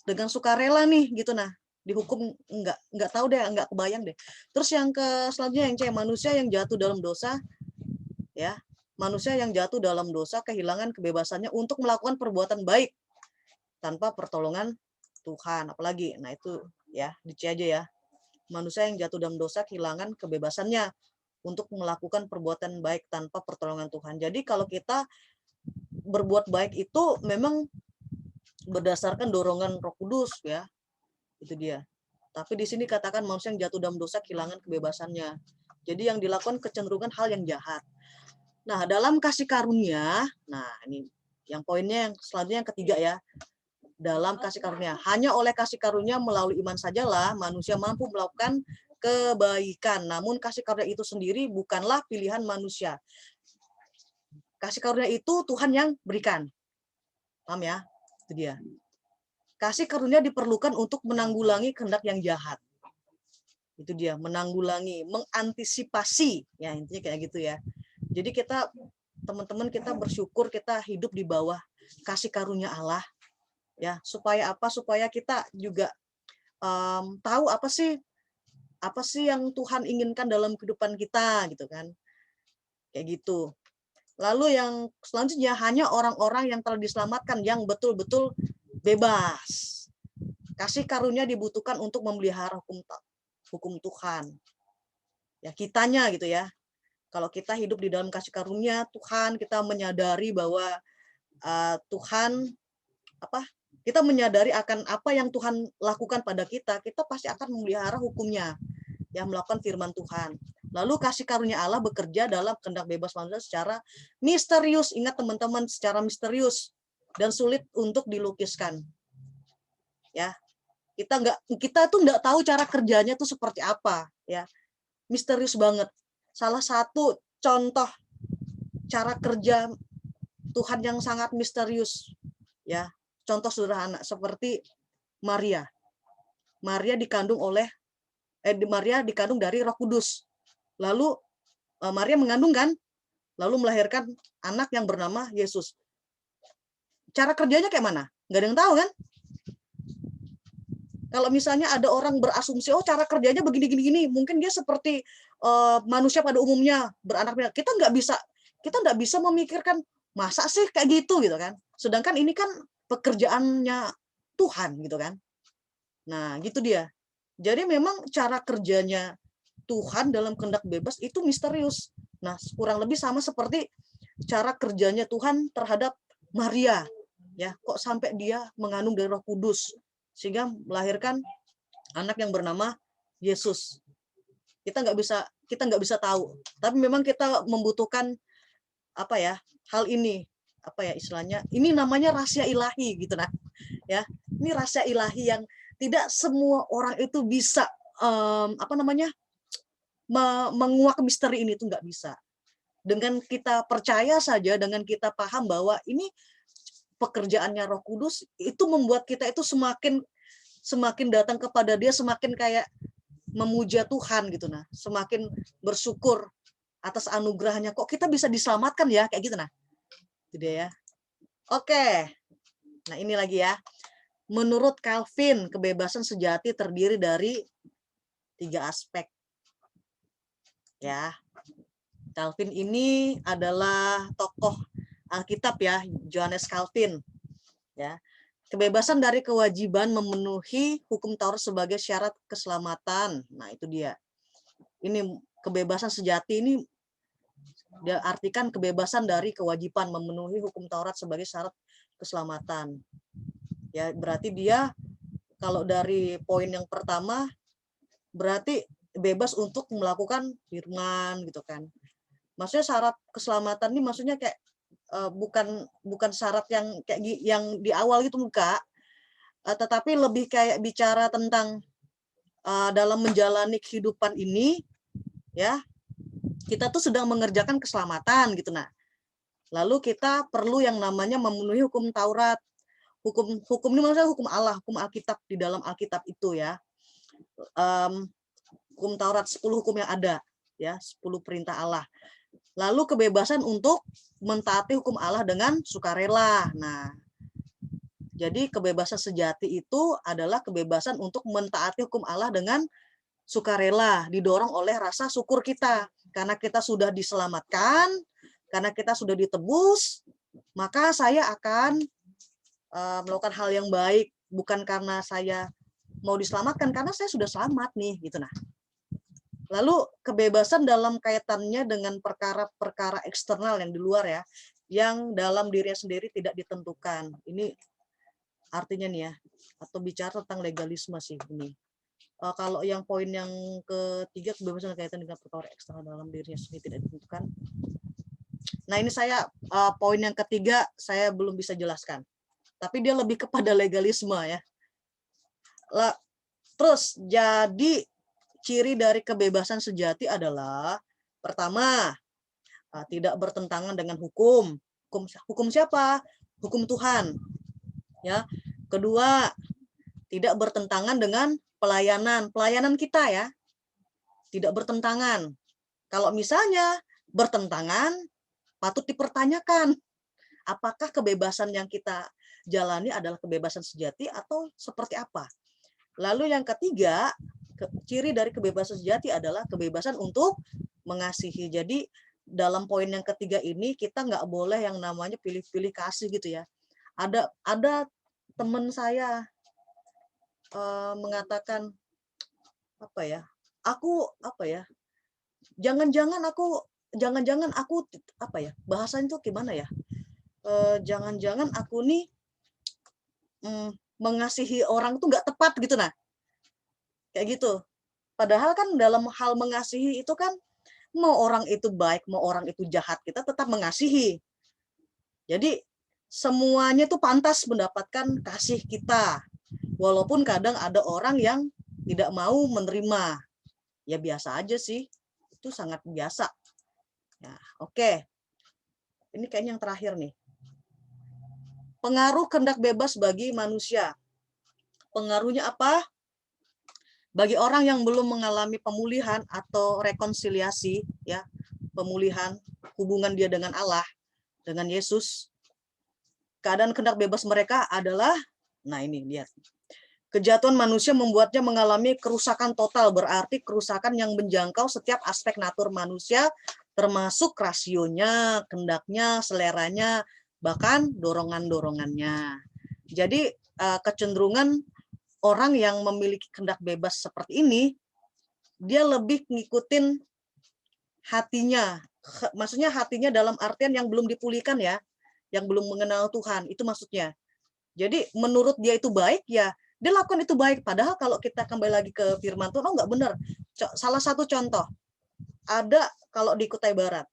Dengan sukarela nih gitu nah. Dihukum enggak tahu deh, enggak kebayang deh. Terus yang selanjutnya yang C, manusia yang jatuh dalam dosa ya. Manusia yang jatuh dalam dosa kehilangan kebebasannya untuk melakukan perbuatan baik tanpa pertolongan Tuhan. Apalagi, nah itu ya, di C aja ya. Manusia yang jatuh dalam dosa kehilangan kebebasannya untuk melakukan perbuatan baik tanpa pertolongan Tuhan. Jadi kalau kita berbuat baik itu memang berdasarkan dorongan Roh Kudus ya. Itu dia. Tapi di sini katakan manusia yang jatuh dalam dosa kehilangan kebebasannya. Jadi yang dilakukan kecenderungan hal yang jahat. Nah, dalam kasih karunia, nah ini yang poinnya yang selanjutnya yang ketiga ya. Dalam kasih karunia, hanya oleh kasih karunia melalui iman sajalah manusia mampu melakukan kebaikan. Namun kasih karunia itu sendiri bukanlah pilihan manusia. Kasih karunia itu Tuhan yang berikan. Paham ya? Itu dia. Kasih karunia diperlukan untuk menanggulangi kehendak yang jahat. Itu dia, menanggulangi, mengantisipasi. Ya, intinya kayak gitu ya. Jadi kita, teman-teman, kita bersyukur kita hidup di bawah kasih karunia Allah. Ya, supaya apa? Supaya kita juga tahu apa sih yang Tuhan inginkan dalam kehidupan kita gitu kan. Kayak gitu. Lalu yang selanjutnya hanya orang-orang yang telah diselamatkan yang betul-betul bebas. Kasih karunia dibutuhkan untuk memelihara hukum Tuhan. Ya, kitanya gitu ya. Kalau kita hidup di dalam kasih karunia Tuhan, kita menyadari bahwa Tuhan kita menyadari akan apa yang Tuhan lakukan pada kita pasti akan memelihara hukumnya, yang melakukan firman Tuhan. Lalu kasih karunia Allah bekerja dalam kehendak bebas manusia secara misterius. Ingat teman-teman, secara misterius dan sulit untuk dilukiskan. Ya, kita tuh nggak tahu cara kerjanya tuh seperti apa, ya. Misterius banget. Salah satu contoh cara kerja Tuhan yang sangat misterius, ya. Contoh sederhana seperti Maria. Maria dikandung dari Roh Kudus. Lalu Maria mengandung kan, lalu melahirkan anak yang bernama Yesus. Cara kerjanya kayak mana? Nggak ada yang tahu kan? Kalau misalnya ada orang berasumsi, oh cara kerjanya begini-gini, mungkin dia seperti manusia pada umumnya beranak pinak. Kita nggak bisa memikirkan masa sih kayak gitu kan. Sedangkan ini kan pekerjaannya Tuhan gitu kan. Nah gitu dia. Jadi memang cara kerjanya Tuhan dalam kehendak bebas itu misterius. Nah kurang lebih sama seperti cara kerjanya Tuhan terhadap Maria. Ya, kok sampai dia mengandung dari Roh Kudus sehingga melahirkan anak yang bernama Yesus. Kita nggak bisa tahu, tapi memang kita membutuhkan hal ini, istilahnya, ini namanya rahasia ilahi gitu nah, ya. Ini rahasia ilahi yang tidak semua orang itu bisa menguak misteri ini, tuh nggak bisa. Dengan kita percaya saja, dengan kita paham bahwa ini pekerjaannya Roh Kudus, itu membuat kita itu semakin datang kepada Dia, semakin kayak memuja Tuhan gitu nah, semakin bersyukur atas anugerahnya. Kok kita bisa diselamatkan ya, kayak gitu nah. Itu dia ya. Oke. Nah, ini lagi ya. Menurut Calvin, kebebasan sejati terdiri dari 3 aspek. Ya. Calvin ini adalah tokoh Alkitab ya, Johannes Calvin. Ya. Kebebasan dari kewajiban memenuhi hukum Taurat sebagai syarat keselamatan. Nah, itu dia. Ini kebebasan sejati ini dia artikan kebebasan dari kewajiban memenuhi hukum Taurat sebagai syarat keselamatan. Ya, berarti dia kalau dari poin yang pertama berarti bebas untuk melakukan firman gitu kan. Maksudnya syarat keselamatan ini maksudnya kayak bukan syarat yang kayak yang di awal gitu enggak, tetapi lebih kayak bicara tentang dalam menjalani kehidupan ini ya, kita tuh sedang mengerjakan keselamatan gitu nah. Lalu kita perlu yang namanya memenuhi hukum Taurat. Hukum ini maksudnya hukum Allah, hukum Alkitab, di dalam Alkitab itu ya. Hukum Taurat 10 hukum yang ada ya, 10 perintah Allah. Lalu kebebasan untuk mentaati hukum Allah dengan sukarela. Nah, jadi kebebasan sejati itu adalah kebebasan untuk mentaati hukum Allah dengan sukarela, didorong oleh rasa syukur kita. Karena kita sudah diselamatkan, karena kita sudah ditebus, maka saya akan melakukan hal yang baik, bukan karena saya mau diselamatkan, karena saya sudah selamat nih, gitu nah. Lalu kebebasan dalam kaitannya dengan perkara-perkara eksternal yang di luar ya, yang dalam dirinya sendiri tidak ditentukan. Ini artinya nih ya, atau bicara tentang legalisme sih ini. Kalau yang poin yang ketiga, kebebasan kaitan dengan perkara eksternal dalam dirinya sendiri tidak ditentukan. Nah ini saya poin yang ketiga saya belum bisa jelaskan, tapi dia lebih kepada legalisme ya. Terus jadi ciri dari kebebasan sejati adalah pertama, tidak bertentangan dengan hukum. Hukum siapa? Hukum Tuhan. Ya. Kedua, tidak bertentangan dengan pelayanan kita ya. Tidak bertentangan. Kalau misalnya bertentangan, patut dipertanyakan apakah kebebasan yang kita jalani adalah kebebasan sejati atau seperti apa. Lalu yang ketiga, ciri dari kebebasan sejati adalah kebebasan untuk mengasihi. Jadi dalam poin yang ketiga ini kita nggak boleh yang namanya pilih-pilih kasih gitu ya. Ada teman saya mengatakan apa ya? Aku apa ya? Jangan-jangan aku apa ya? Bahasanya tuh gimana ya? Jangan-jangan aku nih mengasihi orang tuh nggak tepat gitu nah. Kayak gitu. Padahal kan dalam hal mengasihi itu kan mau orang itu baik, mau orang itu jahat, kita tetap mengasihi. Jadi semuanya tuh pantas mendapatkan kasih kita. Walaupun kadang ada orang yang tidak mau menerima. Ya biasa aja sih. Itu sangat biasa. Ya, oke. Ini kayaknya yang terakhir nih. Pengaruh kehendak bebas bagi manusia. Pengaruhnya apa? Bagi orang yang belum mengalami pemulihan atau rekonsiliasi, ya, pemulihan hubungan dia dengan Allah, dengan Yesus, keadaan kehendak bebas mereka adalah, nah ini lihat, kejatuhan manusia membuatnya mengalami kerusakan total, berarti kerusakan yang menjangkau setiap aspek natur manusia, termasuk rasionya, kehendaknya, seleranya, bahkan dorongan-dorongannya. Jadi kecenderungan orang yang memiliki kehendak bebas seperti ini, dia lebih ngikutin hatinya. Maksudnya hatinya dalam artian yang belum dipulihkan ya, yang belum mengenal Tuhan, itu maksudnya. Jadi menurut dia itu baik ya, dia lakukan itu baik. Padahal kalau kita kembali lagi ke firman Tuhan, oh nggak benar. Salah satu contoh, ada kalau di Kutai Barat,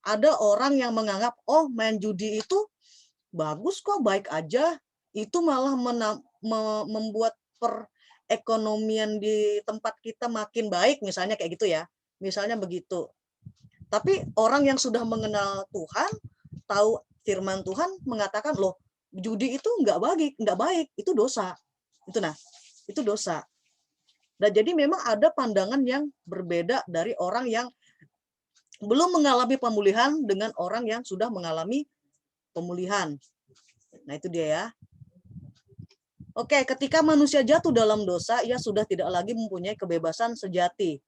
ada orang yang menganggap, oh main judi itu bagus kok, baik aja. Itu malah membuat perekonomian di tempat kita makin baik, misalnya kayak gitu ya. Misalnya begitu. Tapi orang yang sudah mengenal Tuhan, tahu firman Tuhan mengatakan, loh, judi itu nggak baik, itu dosa. Itu dosa. Dan jadi memang ada pandangan yang berbeda dari orang yang belum mengalami pemulihan dengan orang yang sudah mengalami pemulihan. Nah, itu dia ya. Oke, ketika manusia jatuh dalam dosa, ia sudah tidak lagi mempunyai kebebasan sejati.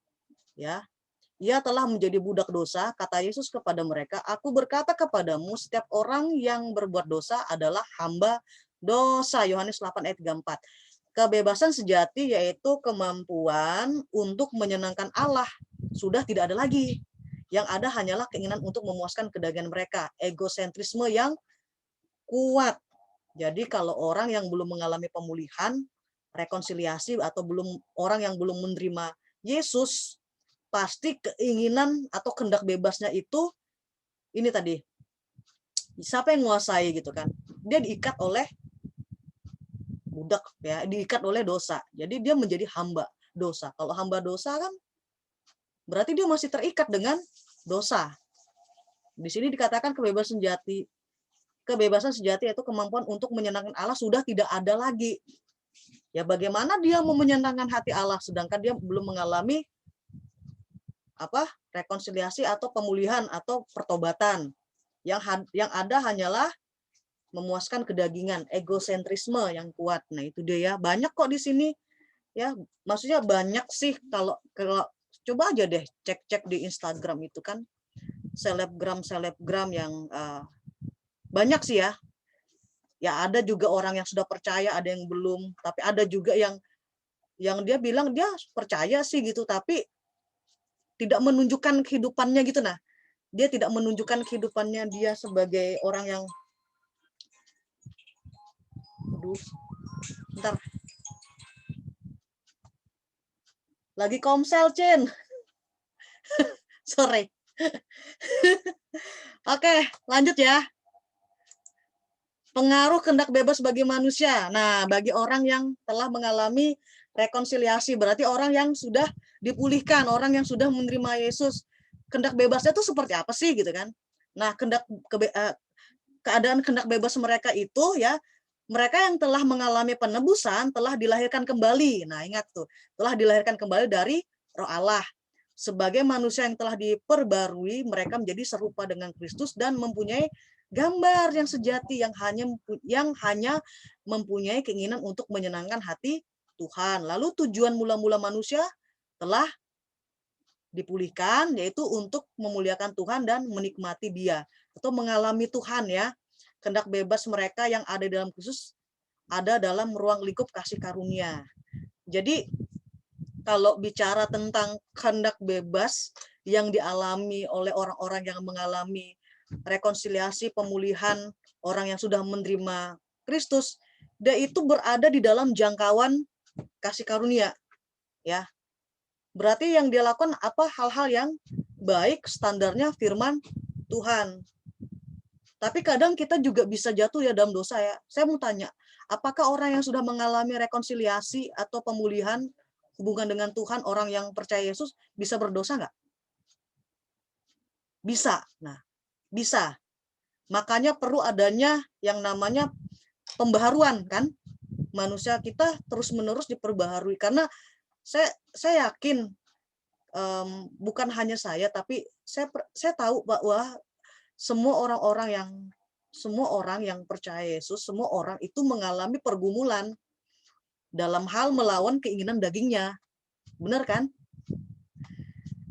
Ya. Ia telah menjadi budak dosa, kata Yesus kepada mereka, aku berkata kepadamu, setiap orang yang berbuat dosa adalah hamba dosa. Yohanes 8 ayat 34. Kebebasan sejati yaitu kemampuan untuk menyenangkan Allah. Sudah tidak ada lagi. Yang ada hanyalah keinginan untuk memuaskan kedagingan mereka. Egosentrisme yang kuat. Jadi kalau orang yang belum mengalami pemulihan, rekonsiliasi, atau orang yang belum menerima Yesus, pasti keinginan atau kehendak bebasnya itu ini tadi, siapa yang menguasai gitu kan, dia diikat oleh budak ya, diikat oleh dosa, jadi dia menjadi hamba dosa. Kalau hamba dosa kan berarti dia masih terikat dengan dosa. Di sini dikatakan kebebasan sejati yaitu kemampuan untuk menyenangkan Allah sudah tidak ada lagi. Ya bagaimana dia mau menyenangkan hati Allah sedangkan dia belum mengalami rekonsiliasi atau pemulihan atau pertobatan. Yang ada hanyalah memuaskan kedagingan, egosentrisme yang kuat. Nah, itu dia ya. Banyak kok di sini ya. Maksudnya banyak sih kalau coba aja deh cek-cek di Instagram itu kan selebgram yang banyak sih ya. Ya ada juga orang yang sudah percaya, ada yang belum, tapi ada juga yang dia bilang dia percaya sih gitu, tapi tidak menunjukkan kehidupannya gitu. Nah, dia tidak menunjukkan kehidupannya dia sebagai orang yang bentar. Lagi komsel, Cin. Sorry. Oke, lanjut ya. Pengaruh kehendak bebas bagi manusia. Nah, bagi orang yang telah mengalami rekonsiliasi, berarti orang yang sudah dipulihkan, orang yang sudah menerima Yesus. Kehendak bebasnya itu seperti apa sih gitu kan? Nah, keadaan kehendak bebas mereka itu ya, mereka yang telah mengalami penebusan telah dilahirkan kembali. Nah, ingat tuh, telah dilahirkan kembali dari Roh Allah. Sebagai manusia yang telah diperbarui, mereka menjadi serupa dengan Kristus dan mempunyai gambar yang sejati yang hanya mempunyai keinginan untuk menyenangkan hati Tuhan. Lalu tujuan mula-mula manusia telah dipulihkan, yaitu untuk memuliakan Tuhan dan menikmati Dia atau mengalami Tuhan ya. Kehendak bebas mereka yang ada dalam Kristus ada dalam ruang lingkup kasih karunia. Jadi kalau bicara tentang kehendak bebas yang dialami oleh orang-orang yang mengalami rekonsiliasi, pemulihan, orang yang sudah menerima Kristus, dia itu berada di dalam jangkauan kasih karunia, ya. Berarti yang dia lakukan apa? Hal-hal yang baik, standarnya firman Tuhan. Tapi kadang kita juga bisa jatuh ya dalam dosa ya. Saya mau tanya, apakah orang yang sudah mengalami rekonsiliasi atau pemulihan hubungan dengan Tuhan, orang yang percaya Yesus, bisa berdosa nggak? Bisa. Nah, bisa. Makanya perlu adanya yang namanya pembaharuan kan. Manusia kita terus-menerus diperbaharui. Karena saya yakin, bukan hanya saya, tapi saya tahu bahwa semua orang yang percaya Yesus, semua orang itu mengalami pergumulan dalam hal melawan keinginan dagingnya. Benar kan?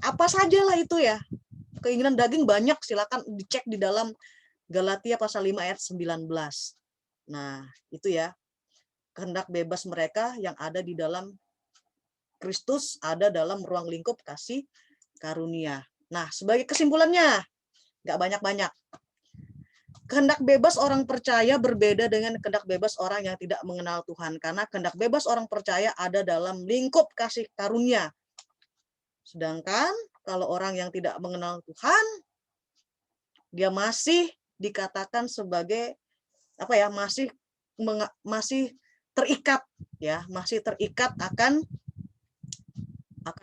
Apa sajalah itu ya. Keinginan daging banyak, silakan dicek di dalam Galatia pasal 5 ayat 19. Nah, itu ya. Kehendak bebas mereka yang ada di dalam Kristus ada dalam ruang lingkup kasih karunia. Nah, sebagai kesimpulannya, nggak banyak-banyak. Kehendak bebas orang percaya berbeda dengan kehendak bebas orang yang tidak mengenal Tuhan. Karena kehendak bebas orang percaya ada dalam lingkup kasih karunia. Sedangkan kalau orang yang tidak mengenal Tuhan, dia masih dikatakan sebagai apa ya, masih terikat ya, masih terikat akan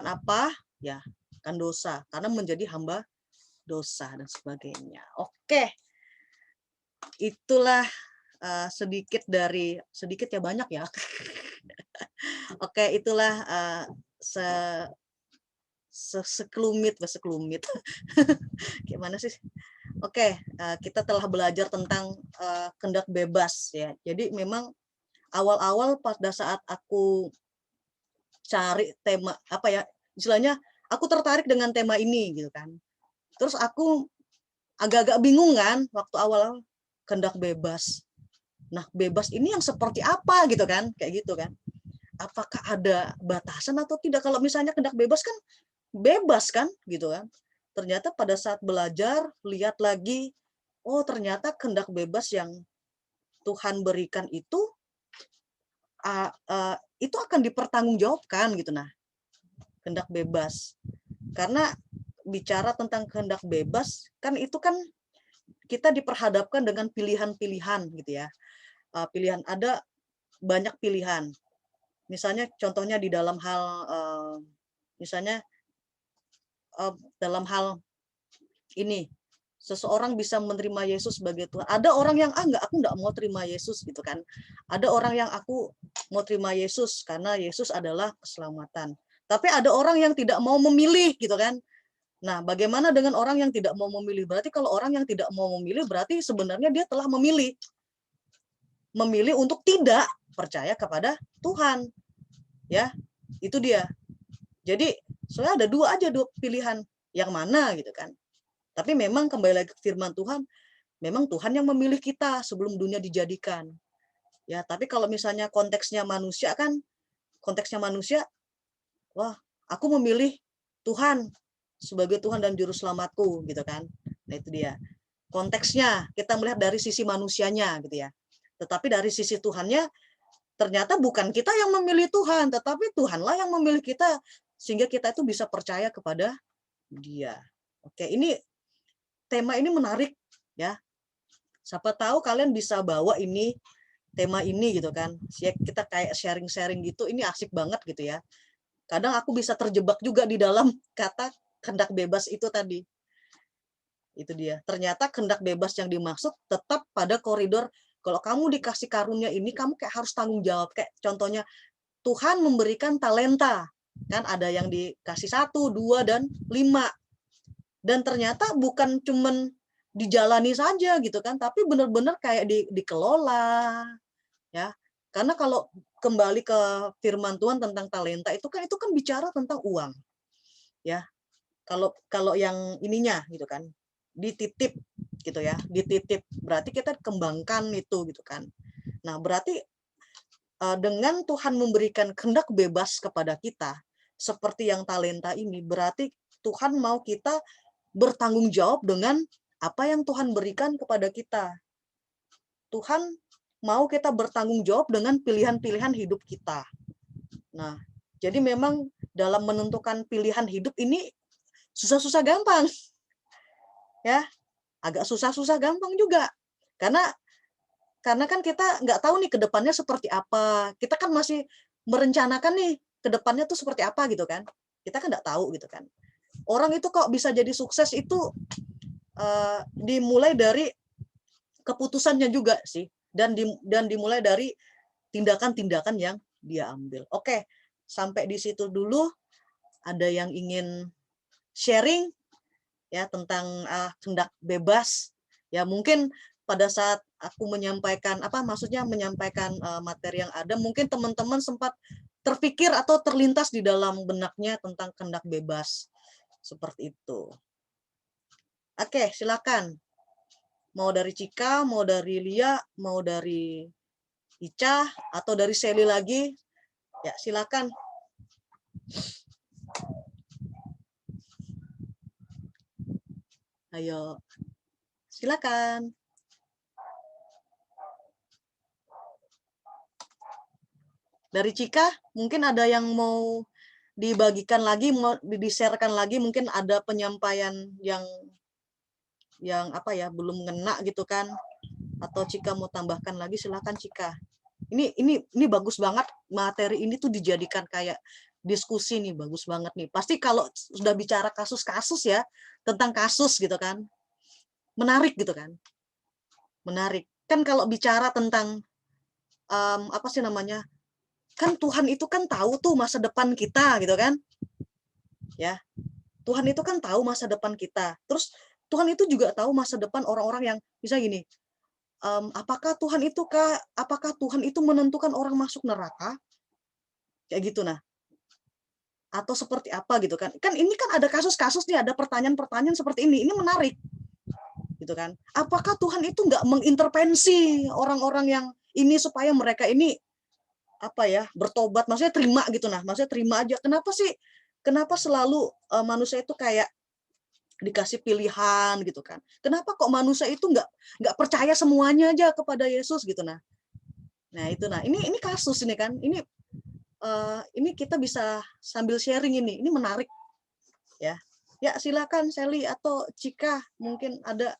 apa ya, akan dosa karena menjadi hamba dosa dan sebagainya. Oke, itulah sedikit ya, banyak ya. Oke, itulah sekelumit gimana sih. Oke, kita telah belajar tentang kehendak bebas ya. Jadi memang awal-awal pada saat aku cari tema apa ya, istilahnya aku tertarik dengan tema ini gitu kan. Terus aku agak-agak bingung kan waktu awal kehendak bebas. Nah, bebas ini yang seperti apa gitu kan? Kayak gitu kan. Apakah ada batasan atau tidak? Kalau misalnya kehendak bebas kan bebas kan gitu kan. Ternyata pada saat belajar, lihat lagi, oh ternyata kehendak bebas yang Tuhan berikan itu akan dipertanggungjawabkan gitu. Nah, kehendak bebas. Karena bicara tentang kehendak bebas, kan itu kan kita diperhadapkan dengan pilihan-pilihan gitu ya. Pilihan, ada banyak pilihan. Misalnya contohnya di dalam hal dalam hal ini, seseorang bisa menerima Yesus sebagai Tuhan. Ada orang yang aku nggak mau terima Yesus gitu kan. Ada orang yang aku mau terima Yesus karena Yesus adalah keselamatan. Tapi ada orang yang tidak mau memilih gitu kan. Nah, bagaimana dengan orang yang tidak mau memilih? Berarti kalau orang yang tidak mau memilih berarti sebenarnya dia telah memilih untuk tidak percaya kepada Tuhan. Ya, itu dia. Jadi, soalnya ada dua pilihan. Yang mana gitu kan. Tapi memang kembali lagi ke firman Tuhan, memang Tuhan yang memilih kita sebelum dunia dijadikan. Ya, tapi kalau misalnya konteksnya manusia, wah, aku memilih Tuhan sebagai Tuhan dan juru selamatku gitu kan. Nah, itu dia. Konteksnya kita melihat dari sisi manusianya gitu ya. Tetapi dari sisi Tuhannya ternyata bukan kita yang memilih Tuhan, tetapi Tuhanlah yang memilih kita sehingga kita itu bisa percaya kepada Dia. Oke, ini tema ini menarik ya. Siapa tahu kalian bisa bawa tema ini gitu kan. Kita kayak sharing-sharing gitu, ini asik banget gitu ya. Kadang aku bisa terjebak juga di dalam kata kehendak bebas itu tadi. Itu dia. Ternyata kehendak bebas yang dimaksud tetap pada koridor, kalau kamu dikasih karunia ini, kamu kayak harus tanggung jawab. Kayak contohnya, Tuhan memberikan talenta. Kan ada yang dikasih 1, 2, dan 5. Dan ternyata bukan cuman dijalani saja gitu kan, tapi benar-benar kayak dikelola ya. Karena kalau kembali ke firman Tuhan tentang talenta itu kan bicara tentang uang ya. Kalau yang ininya gitu kan, dititip gitu ya, dititip berarti kita kembangkan itu gitu kan. Nah, berarti dengan Tuhan memberikan kehendak bebas kepada kita, seperti yang talenta ini, berarti Tuhan mau kita bertanggung jawab dengan apa yang Tuhan berikan kepada kita. Tuhan mau kita bertanggung jawab dengan pilihan-pilihan hidup kita. Nah, jadi memang dalam menentukan pilihan hidup ini susah-susah gampang. Ya, agak susah-susah gampang juga. Karena kan kita nggak tahu nih ke depannya seperti apa. Kita kan masih merencanakan nih ke depannya tuh seperti apa gitu kan. Kita kan nggak tahu gitu kan. Orang itu kok bisa jadi sukses itu dimulai dari keputusannya juga sih. Dan dimulai dari tindakan-tindakan yang dia ambil. Oke, sampai di situ dulu. Ada yang ingin sharing ya tentang kehendak bebas. Ya mungkin pada saat aku menyampaikan menyampaikan materi yang ada, mungkin teman-teman sempat terpikir atau terlintas di dalam benaknya tentang kehendak bebas seperti itu. Oke, silakan. Mau dari Cika, mau dari Lia, mau dari Ica, atau dari Sally lagi. Ya, silakan. Ayo, silakan. Dari Cika, mungkin ada yang mau dibagikan lagi, mau di-sharekan lagi, mungkin ada penyampaian yang belum ngena gitu kan, atau Cika mau tambahkan lagi, silakan Cika. Ini bagus banget materi ini tuh dijadikan kayak diskusi nih, bagus banget nih. Pasti kalau sudah bicara kasus-kasus ya, tentang kasus gitu kan, menarik gitu kan, menarik. Kan kalau bicara tentang kan Tuhan itu kan tahu tuh masa depan kita gitu kan, ya. Tuhan itu kan tahu masa depan kita. Terus Tuhan itu juga tahu masa depan orang-orang yang bisa gini. Apakah Tuhan itu menentukan orang masuk neraka? Kayak gitu nah. Atau seperti apa gitu kan. Kan ini kan ada kasus-kasus nih, ada pertanyaan-pertanyaan seperti ini. Ini menarik. Gitu kan. Apakah Tuhan itu nggak mengintervensi orang-orang yang ini supaya mereka ini bertobat, maksudnya terima gitu nah. Maksudnya terima aja. Kenapa selalu manusia itu kayak dikasih pilihan gitu kan. Kenapa kok manusia itu nggak percaya semuanya aja kepada Yesus gitu nah. Nah itu ini kasus ini kan. Ini kita bisa sambil sharing ini menarik ya. Ya silakan Sally atau Cika, mungkin ada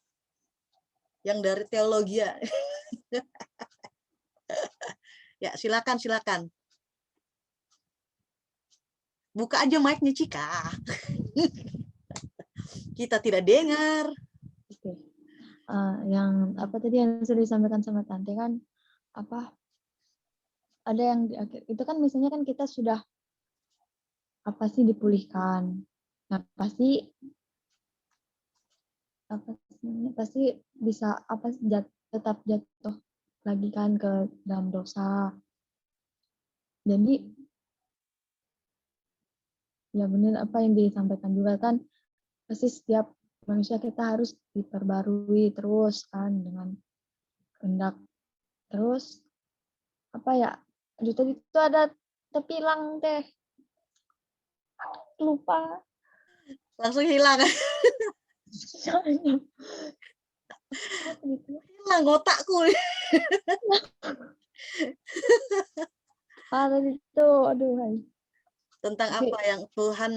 yang dari teologi ya. Ya silakan. Buka aja mic-nya Cika. Kita tidak dengar. Oke. Yang apa tadi yang sudah disampaikan sama Tante kan ada yang di akhir itu kan misalnya kan kita sudah dipulihkan. Nah, pasti bisa tetap jatuh lagi kan ke dalam dosa. Jadi ya benar apa yang disampaikan juga kan, pasti setiap manusia kita harus diperbarui terus kan dengan kehendak. Terus tadi itu ada terpilang teh, lupa. Langsung hilang. Hilang otakku. Tadi itu aduh. Tentang apa yang Tuhan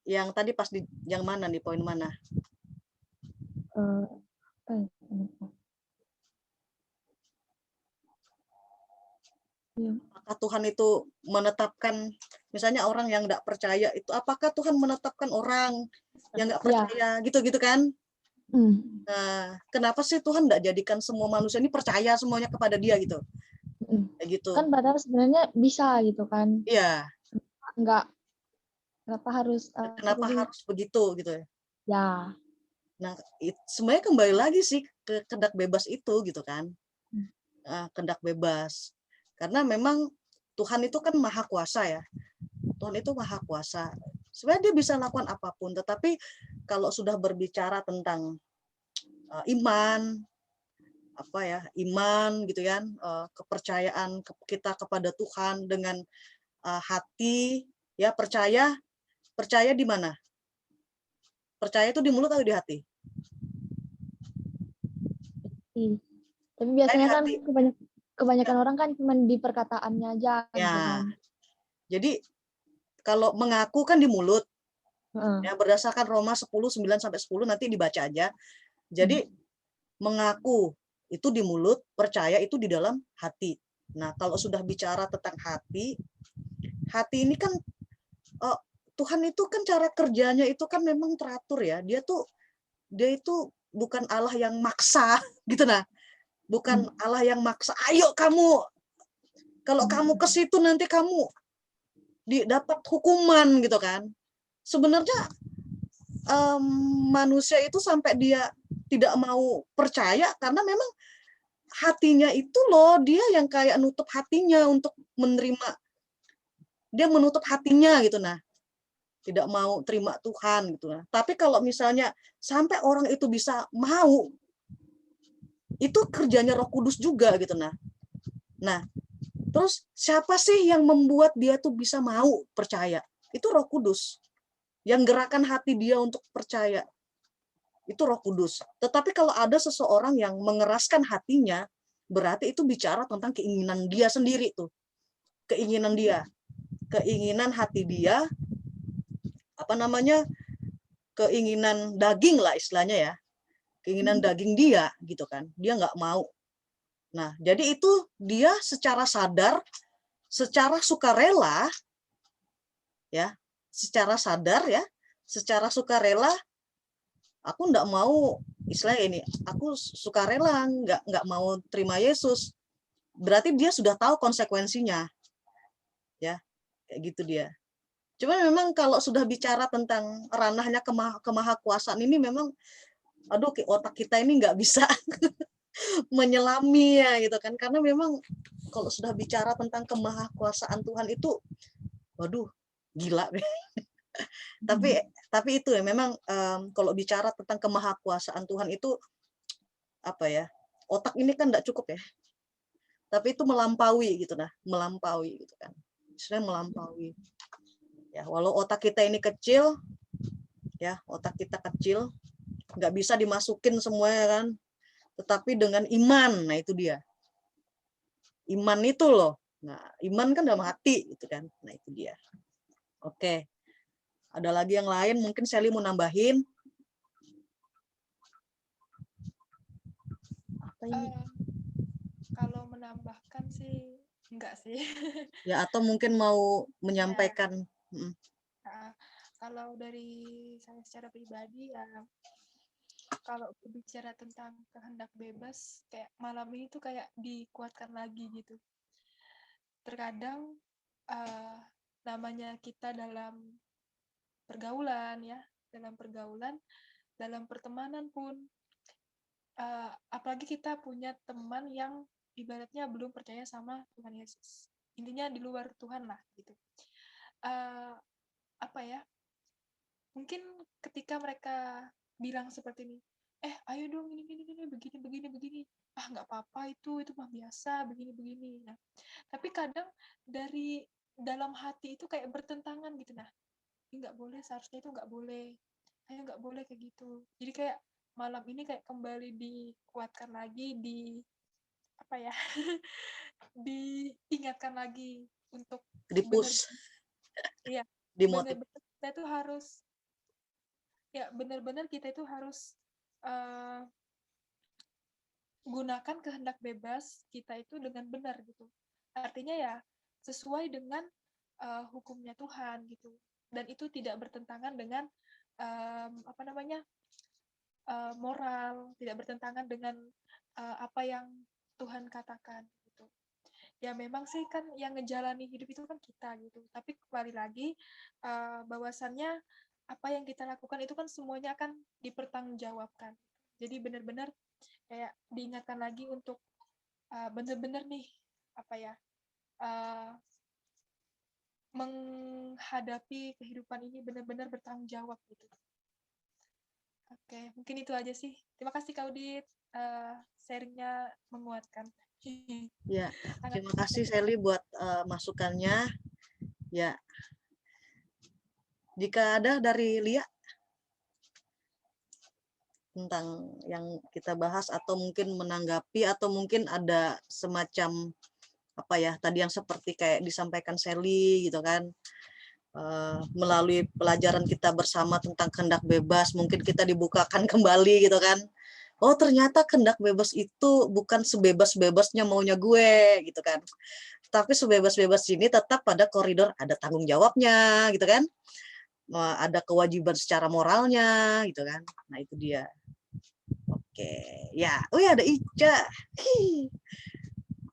yang tadi pas di yang mana nih, poin mana? Apakah Tuhan itu menetapkan, misalnya orang yang nggak percaya itu, apakah Tuhan menetapkan orang yang nggak percaya gitu kan? Nah, kenapa sih Tuhan nggak jadikan semua manusia ini percaya semuanya kepada Dia gitu? Kayak gitu. Kan padahal sebenarnya bisa gitu kan? Iya. Kenapa harus begitu gitu ya? Ya. Nah, sebenarnya kembali lagi sih ke kehendak bebas itu gitu kan? Kehendak bebas. Karena memang Tuhan itu kan maha kuasa ya. Tuhan itu maha kuasa. Sebenarnya dia bisa lakukan apapun, tetapi kalau sudah berbicara tentang iman, apa ya, iman gitu kan, kepercayaan kita kepada Tuhan dengan hati, ya percaya di mana? Percaya itu di mulut atau di hati? Ih, tapi Percaya di biasanya kan hati. kebanyakan orang kan cuma di perkataannya aja gitu Ya, kan. jadi kalau mengaku kan di mulut, Heeh. ya berdasarkan Roma 10:9-10 nanti dibaca aja. Jadi mengaku itu di mulut, percaya itu di dalam hati. Nah, kalau sudah bicara tentang hati, hati ini kan Tuhan itu kan cara kerjanya itu kan memang teratur ya. Dia itu bukan Allah yang maksa gitu nah. Bukan Allah yang maksa, ayo kamu, kalau kamu ke situ nanti kamu dapat hukuman gitu kan. Sebenarnya manusia itu sampai dia tidak mau percaya karena memang hatinya itu loh, dia yang kayak nutup hatinya untuk menerima, dia menutup hatinya gitu nah, tidak mau terima Tuhan gitu nah. Tapi kalau misalnya sampai orang itu bisa mau, itu kerjanya Roh Kudus juga gitu nah. Nah, terus siapa sih yang membuat dia tuh bisa mau percaya? Itu Roh Kudus. Yang gerakan hati dia untuk percaya. Itu Roh Kudus. Tetapi kalau ada seseorang yang mengeraskan hatinya, berarti itu bicara tentang keinginan dia sendiri tuh. Keinginan dia. Keinginan hati dia, apa namanya? Keinginan daging lah istilahnya ya. Keinginan daging dia gitu kan. Dia nggak mau. Nah, jadi itu dia secara sadar, secara sukarela ya, secara sadar ya, secara sukarela aku nggak mau, istilahnya ini, aku sukarela nggak mau terima Yesus, berarti dia sudah tahu konsekuensinya ya, kayak gitu dia. Cuma memang kalau sudah bicara tentang ranahnya kemahakuasaan ini memang aduh otak kita ini nggak bisa menyelami ya gitu kan, karena memang kalau sudah bicara tentang kemahakuasaan Tuhan itu waduh gila. Tapi itu ya memang kalau bicara tentang kemahakuasaan Tuhan itu apa ya, otak ini kan nggak cukup ya, tapi itu melampaui gitu nah, melampaui gitu kan, istilahnya melampaui ya. Walau otak kita ini kecil ya, otak kita kecil nggak bisa dimasukin semuanya kan, tetapi dengan iman, nah itu dia iman itu loh. Nah iman kan dalam hati gitu kan, nah itu dia. Oke, ada lagi yang lain mungkin Sally mau nambahin apa ini Kalau menambahkan sih enggak sih. ya, atau mungkin mau Ya, menyampaikan. kalau dari saya secara pribadi ya, kalau berbicara tentang kehendak bebas, kayak malam ini tuh kayak dikuatkan lagi gitu. Terkadang namanya kita dalam pergaulan ya, dalam pertemanan pun, apalagi kita punya teman yang ibaratnya belum percaya sama Tuhan Yesus. Intinya di luar Tuhan lah gitu. Apa ya? Mungkin ketika mereka bilang seperti ini, ayo dong ini begini, nggak apa-apa itu mah biasa begini. Nah, tapi kadang dari dalam hati itu kayak bertentangan gitu. Nah, ini nggak boleh, seharusnya itu nggak boleh, ayo nggak boleh kayak gitu. Jadi kayak malam ini kayak kembali dikuatkan lagi, apa ya, diingatkan lagi untuk benar, Dipus, ya dimotivasi. benar-benar kita itu harus, ya benar-benar kita itu harus uh, gunakan kehendak bebas kita itu dengan benar gitu. Artinya ya sesuai dengan hukumnya Tuhan gitu. Dan itu tidak bertentangan dengan apa namanya, moral, tidak bertentangan dengan apa yang Tuhan katakan gitu. Ya memang sih kan yang ngejalani hidup itu kan kita gitu. Tapi kembali lagi bahwasannya apa yang kita lakukan itu kan semuanya akan dipertanggungjawabkan. Jadi benar-benar kayak diingatkan lagi untuk benar-benar nih apa ya, menghadapi kehidupan ini benar-benar bertanggung jawab gitu. Oke, mungkin itu aja sih. Terima kasih Kak Udit, sharingnya menguatkan. Ya, Sangat terima kasih Sally buat masukannya. Ya, jika ada dari Lia tentang yang kita bahas atau mungkin menanggapi atau mungkin ada semacam apa ya tadi yang seperti kayak disampaikan Sally gitu kan, melalui pelajaran kita bersama tentang kehendak bebas mungkin kita dibukakan kembali gitu kan. Oh ternyata kehendak bebas itu bukan sebebas-bebasnya maunya gue gitu kan, tapi sebebas-bebas ini tetap pada koridor ada tanggung jawabnya gitu kan, ada kewajiban secara moralnya gitu kan. Nah itu dia. Oke, ya, oh ya ada Ica. Hi.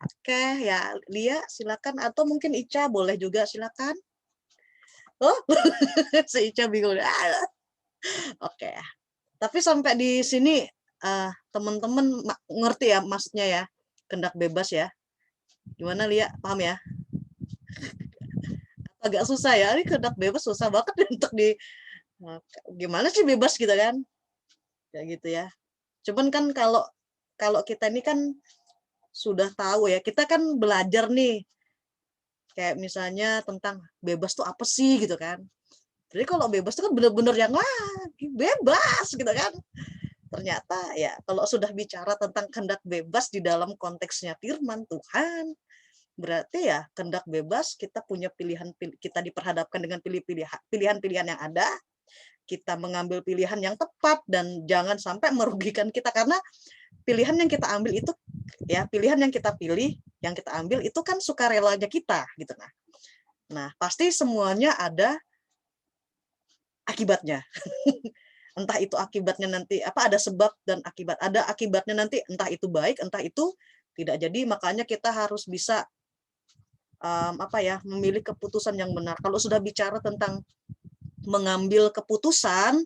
Oke, ya Lia silakan atau mungkin Ica boleh juga silakan. Oh, si Ica bingung. Oke, tapi sampai di sini teman-teman ngerti ya maksudnya ya, kehendak bebas ya. Gimana Lia, paham ya? Agak susah ya, ini kehendak bebas susah banget untuk gimana sih bebas gitu kan? Kayak gitu ya. Cuman kan kalau kita ini kan sudah tahu ya, kita kan belajar nih kayak misalnya tentang bebas tuh apa sih gitu kan. Jadi kalau bebas itu kan bener-bener yang wah bebas gitu kan. Ternyata ya kalau sudah bicara tentang kehendak bebas di dalam konteksnya firman Tuhan, berarti ya kehendak bebas kita punya pilihan, kita diperhadapkan dengan pilihan-pilihan yang ada, kita mengambil pilihan yang tepat dan jangan sampai merugikan kita karena pilihan yang kita ambil itu ya pilihan yang kita pilih, yang kita ambil itu kan sukarelanya kita gitu nah. Nah, pasti semuanya ada akibatnya. Entah itu akibatnya nanti apa ada sebab dan akibat. Ada akibatnya nanti entah itu baik, entah itu tidak jadi, makanya kita harus bisa memilih keputusan yang benar. Kalau sudah bicara tentang mengambil keputusan,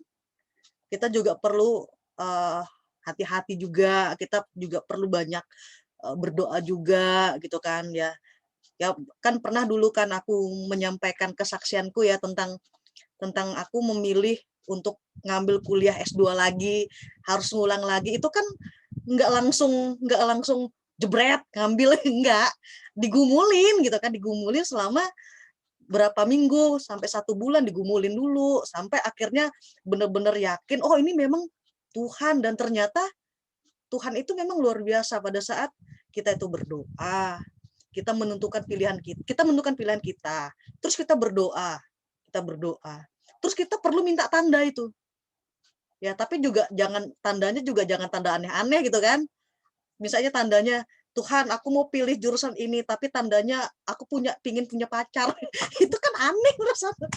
kita juga perlu hati-hati juga, kita juga perlu banyak berdoa juga gitu kan ya. Ya kan pernah dulu kan aku menyampaikan kesaksianku ya tentang aku memilih untuk ngambil kuliah S2 lagi, harus ngulang lagi. Itu kan nggak langsung jebret ngambil enggak, digumulin gitu kan, digumulin selama berapa minggu sampai 1 bulan digumulin dulu sampai akhirnya benar-benar yakin oh ini memang Tuhan, dan ternyata Tuhan itu memang luar biasa pada saat kita itu berdoa, kita menentukan pilihan kita menentukan pilihan kita, terus kita berdoa, terus kita perlu minta tanda itu ya, tapi juga tandanya jangan tanda aneh-aneh gitu kan. Misalnya tandanya Tuhan aku mau pilih jurusan ini tapi tandanya aku pingin punya pacar itu kan aneh rasanya.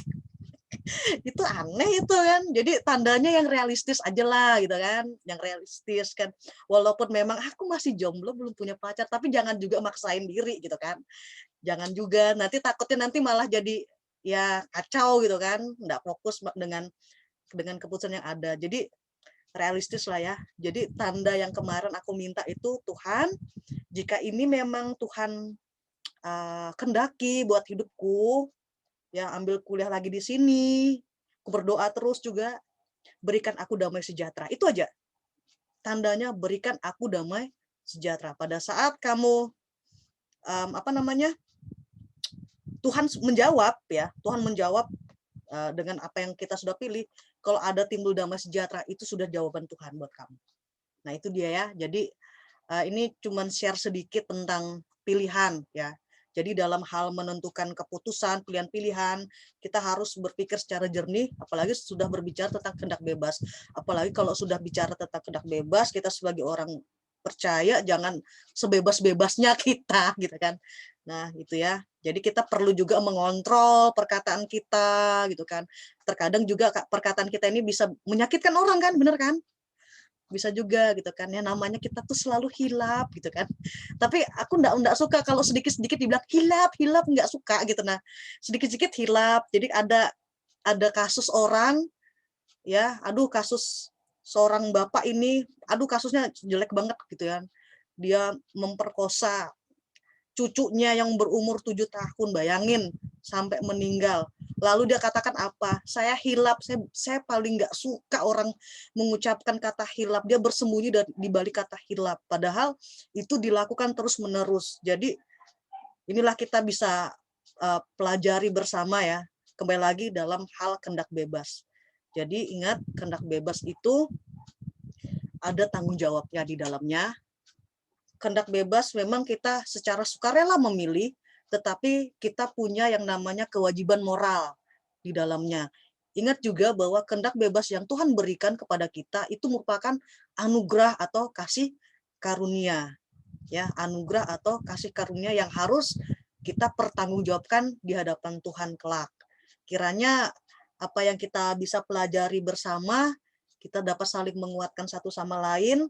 Itu aneh itu kan. Jadi tandanya yang realistis aja lah gitu kan, yang realistis kan. Walaupun memang aku masih jomblo belum punya pacar, tapi jangan juga maksain diri gitu kan. Jangan juga nanti takutnya nanti malah jadi ya kacau gitu kan, nggak fokus dengan keputusan yang ada. Jadi realistis lah ya. Jadi tanda yang kemarin aku minta itu, Tuhan jika ini memang Tuhan kendaki buat hidupku ya, ambil kuliah lagi di sini, aku berdoa terus juga, berikan aku damai sejahtera. Itu aja tandanya, berikan aku damai sejahtera. Pada saat kamu Tuhan menjawab ya, Tuhan menjawab dengan apa yang kita sudah pilih. Kalau ada timbul damai sejahtera, itu sudah jawaban Tuhan buat kamu. Nah itu dia ya. Jadi ini cuman share sedikit tentang pilihan ya. Jadi dalam hal menentukan keputusan, pilihan-pilihan, kita harus berpikir secara jernih, apalagi sudah berbicara tentang kehendak bebas. Apalagi kalau sudah bicara tentang kehendak bebas, kita sebagai orang percaya jangan sebebas-bebasnya kita gitu kan. Nah, itu ya. Jadi kita perlu juga mengontrol perkataan kita gitu kan. Terkadang juga perkataan kita ini bisa menyakitkan orang kan, bener kan? Bisa juga gitu kan ya, namanya kita tuh selalu hilap gitu kan, tapi aku enggak suka kalau sedikit-sedikit dibilang hilap enggak suka gitu. Nah sedikit-sedikit hilap, jadi ada kasus orang ya, aduh kasus seorang bapak ini, aduh kasusnya jelek banget gitu kan, dia memperkosa cucunya yang berumur 7 tahun, bayangin, sampai meninggal. Lalu dia katakan apa? Saya hilap, saya paling nggak suka orang mengucapkan kata hilap. Dia bersembunyi di balik kata hilap. Padahal itu dilakukan terus-menerus. Jadi inilah kita bisa pelajari bersama ya. Kembali lagi dalam hal kehendak bebas. Jadi ingat, kehendak bebas itu ada tanggung jawabnya di dalamnya. Kehendak bebas memang kita secara sukarela memilih, tetapi kita punya yang namanya kewajiban moral di dalamnya. Ingat juga bahwa kehendak bebas yang Tuhan berikan kepada kita itu merupakan anugerah atau kasih karunia. Ya, anugerah atau kasih karunia yang harus kita pertanggungjawabkan di hadapan Tuhan kelak. Kiranya apa yang kita bisa pelajari bersama, kita dapat saling menguatkan satu sama lain.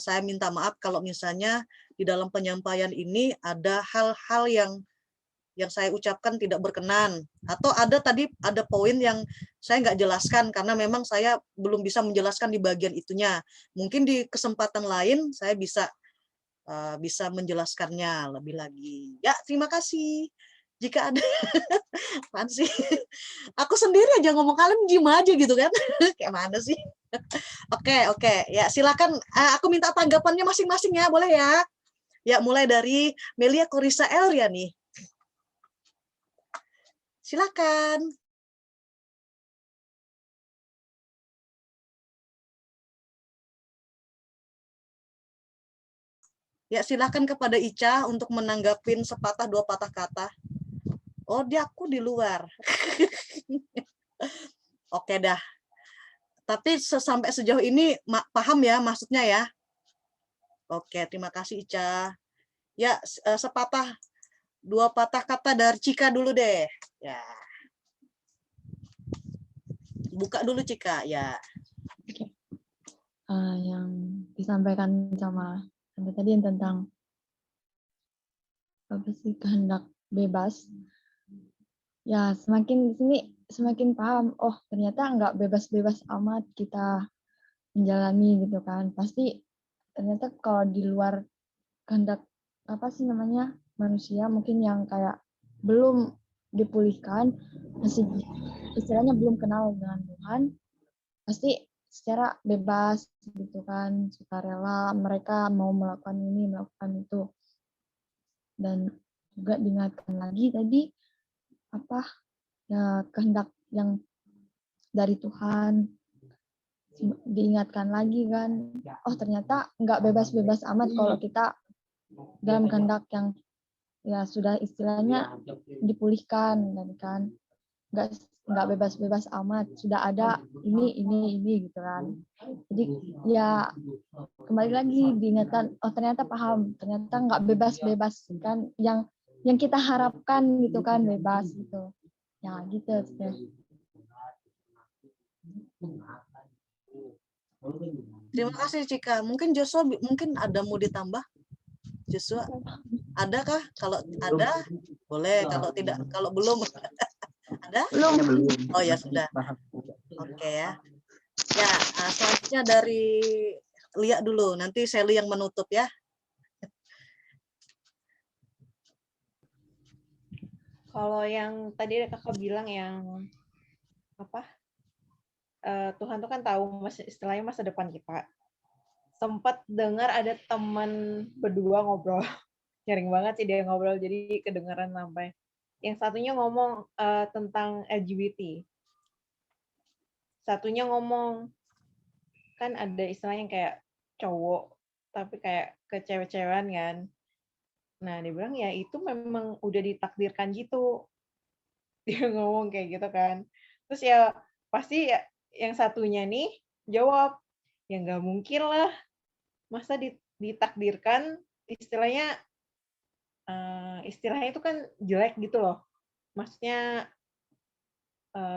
Saya minta maaf kalau misalnya di dalam penyampaian ini ada hal-hal yang saya ucapkan tidak berkenan, atau ada poin yang saya nggak jelaskan karena memang saya belum bisa menjelaskan di bagian itunya. Mungkin di kesempatan lain saya bisa menjelaskannya lebih lagi. Ya, terima kasih. Jika ada apaan sih? Aku sendiri aja ngomong, kalian diem aja gitu kan? Kayak mana sih? Oke. Ya, silakan. Aku minta tanggapannya masing-masing ya, boleh ya? Ya, mulai dari Melia Korisa Elria nih. Silakan. Ya, silakan kepada Ica untuk menanggapin sepatah dua patah kata. Oh, dia aku di luar. Oke dah. Tapi sampai sejauh ini paham ya maksudnya ya? Oke, terima kasih Ica. Ya, sepatah dua patah kata dari Cika dulu deh. Ya. Buka dulu Cika, ya. Yang disampaikan sama Anda tadi yang tentang apa sih kehendak bebas. Ya, semakin di sini semakin paham, oh ternyata nggak bebas-bebas amat kita menjalani gitu kan. Pasti ternyata kalau di luar kehendak apa sih namanya manusia mungkin yang kayak belum dipulihkan, masih istilahnya belum kenal dengan Tuhan, pasti secara bebas gitu kan, sukarela mereka mau melakukan ini melakukan itu. Dan juga diingatkan lagi tadi apa ya kehendak yang dari Tuhan, diingatkan lagi kan, oh ternyata nggak bebas-bebas amat kalau kita dalam kehendak yang ya sudah istilahnya dipulihkan kan, nggak bebas-bebas amat, sudah ada ini gitu kan. Jadi ya kembali lagi diingatkan, oh ternyata paham, ternyata nggak bebas-bebas kan yang kita harapkan gitu kan, bebas gitu ya gitu deh. Terima kasih Cika. Mungkin Joshua mungkin ada mau ditambah? Joshua, adakah? Kalau ada, boleh. Kalau tidak, kalau belum, ada? Belum. Oh ya sudah. Oke ya. Ya, selanjutnya dari Lia dulu. Nanti Sally yang menutup ya. Kalau yang tadi kakak bilang yang apa? Tuhan tuh kan tahu istilahnya masa depan kita. Sempat dengar ada teman berdua ngobrol, nyaring banget sih dia ngobrol, jadi kedengaran sampai. Yang satunya ngomong tentang LGBT, satunya ngomong kan ada istilahnya kayak cowok tapi kayak kecewa-cewaan kan. Nah dia bilang ya itu memang udah ditakdirkan gitu. Dia ngomong kayak gitu kan. Terus ya pasti ya, yang satunya nih jawab, ya nggak mungkin lah, masa ditakdirkan, istilahnya istilahnya itu kan jelek gitu loh. Maksudnya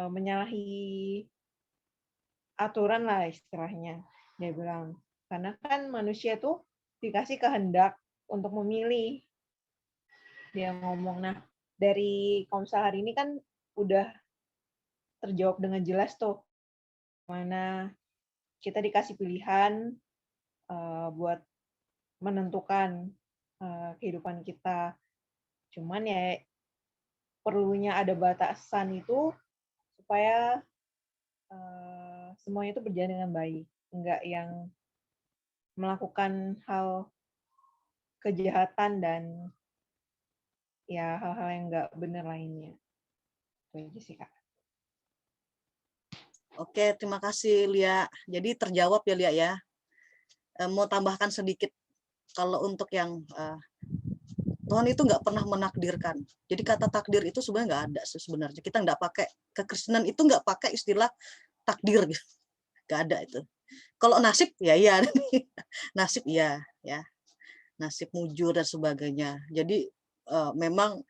menyalahi aturan lah istilahnya. Dia bilang, karena kan manusia tuh dikasih kehendak untuk memilih. Dia ngomong, nah dari Komsel hari ini kan udah terjawab dengan jelas tuh, mana kita dikasih pilihan buat menentukan kehidupan kita. Cuman ya perlunya ada batasan itu supaya semuanya itu berjalan dengan baik, nggak yang melakukan hal kejahatan dan ya hal-hal yang nggak benar lainnya. Itu aja sih, Kak. Oke, terima kasih Lia. Jadi terjawab ya Lia ya. Mau tambahkan sedikit kalau untuk yang Tuhan itu nggak pernah menakdirkan. Jadi kata takdir itu sebenarnya nggak ada sebenarnya. Kita nggak pakai, kekristenan itu nggak pakai istilah takdir gitu. Nggak ada itu. Kalau nasib ya iya. Nasib iya ya. Nasib mujur dan sebagainya. Jadi memang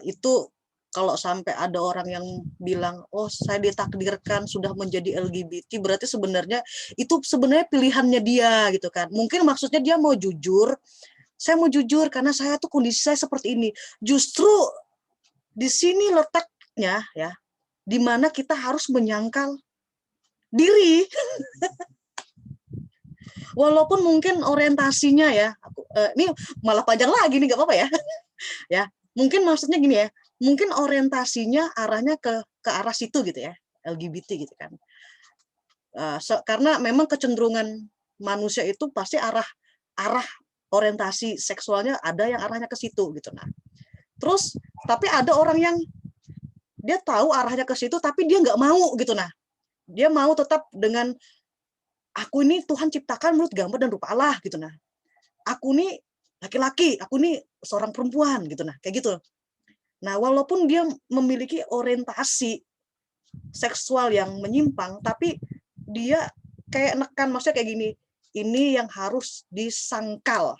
itu kalau sampai ada orang yang bilang, oh saya ditakdirkan sudah menjadi LGBT, berarti sebenarnya itu sebenarnya pilihannya dia gitu kan. Mungkin maksudnya dia mau jujur, saya mau jujur karena saya tuh kondisi saya seperti ini. Justru di sini letaknya ya, di mana kita harus menyangkal diri. Walaupun mungkin orientasinya ya, ini malah panjang lagi nih, nggak apa-apa ya. Ya, mungkin maksudnya gini ya, mungkin orientasinya arahnya ke arah situ gitu ya, LGBT gitu kan. Karena memang kecenderungan manusia itu pasti arah orientasi seksualnya ada yang arahnya ke situ gitu. Nah, terus tapi ada orang yang dia tahu arahnya ke situ tapi dia nggak mau gitu. Nah, dia mau tetap dengan aku ini Tuhan ciptakan menurut gambar dan rupa Allah gitu. Nah, aku ini laki-laki, aku ini seorang perempuan gitu. Nah, kayak gitu. Nah, walaupun dia memiliki orientasi seksual yang menyimpang, tapi dia kayak nekan, maksudnya kayak gini, ini yang harus disangkal.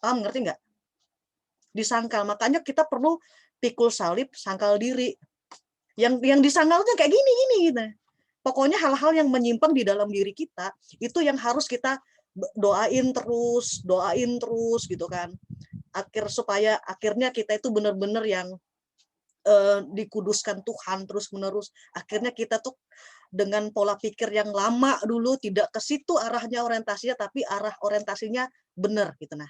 Paham, ngerti nggak? Disangkal. Makanya kita perlu pikul salib, sangkal diri. Yang disangkalnya kayak gini gitu. Pokoknya hal-hal yang menyimpang di dalam diri kita, itu yang harus kita doain terus gitu kan. Supaya akhirnya kita itu benar-benar yang dikuduskan Tuhan terus-menerus. Akhirnya kita tuh dengan pola pikir yang lama dulu tidak ke situ arahnya orientasinya, tapi arah orientasinya benar gitu. Nah,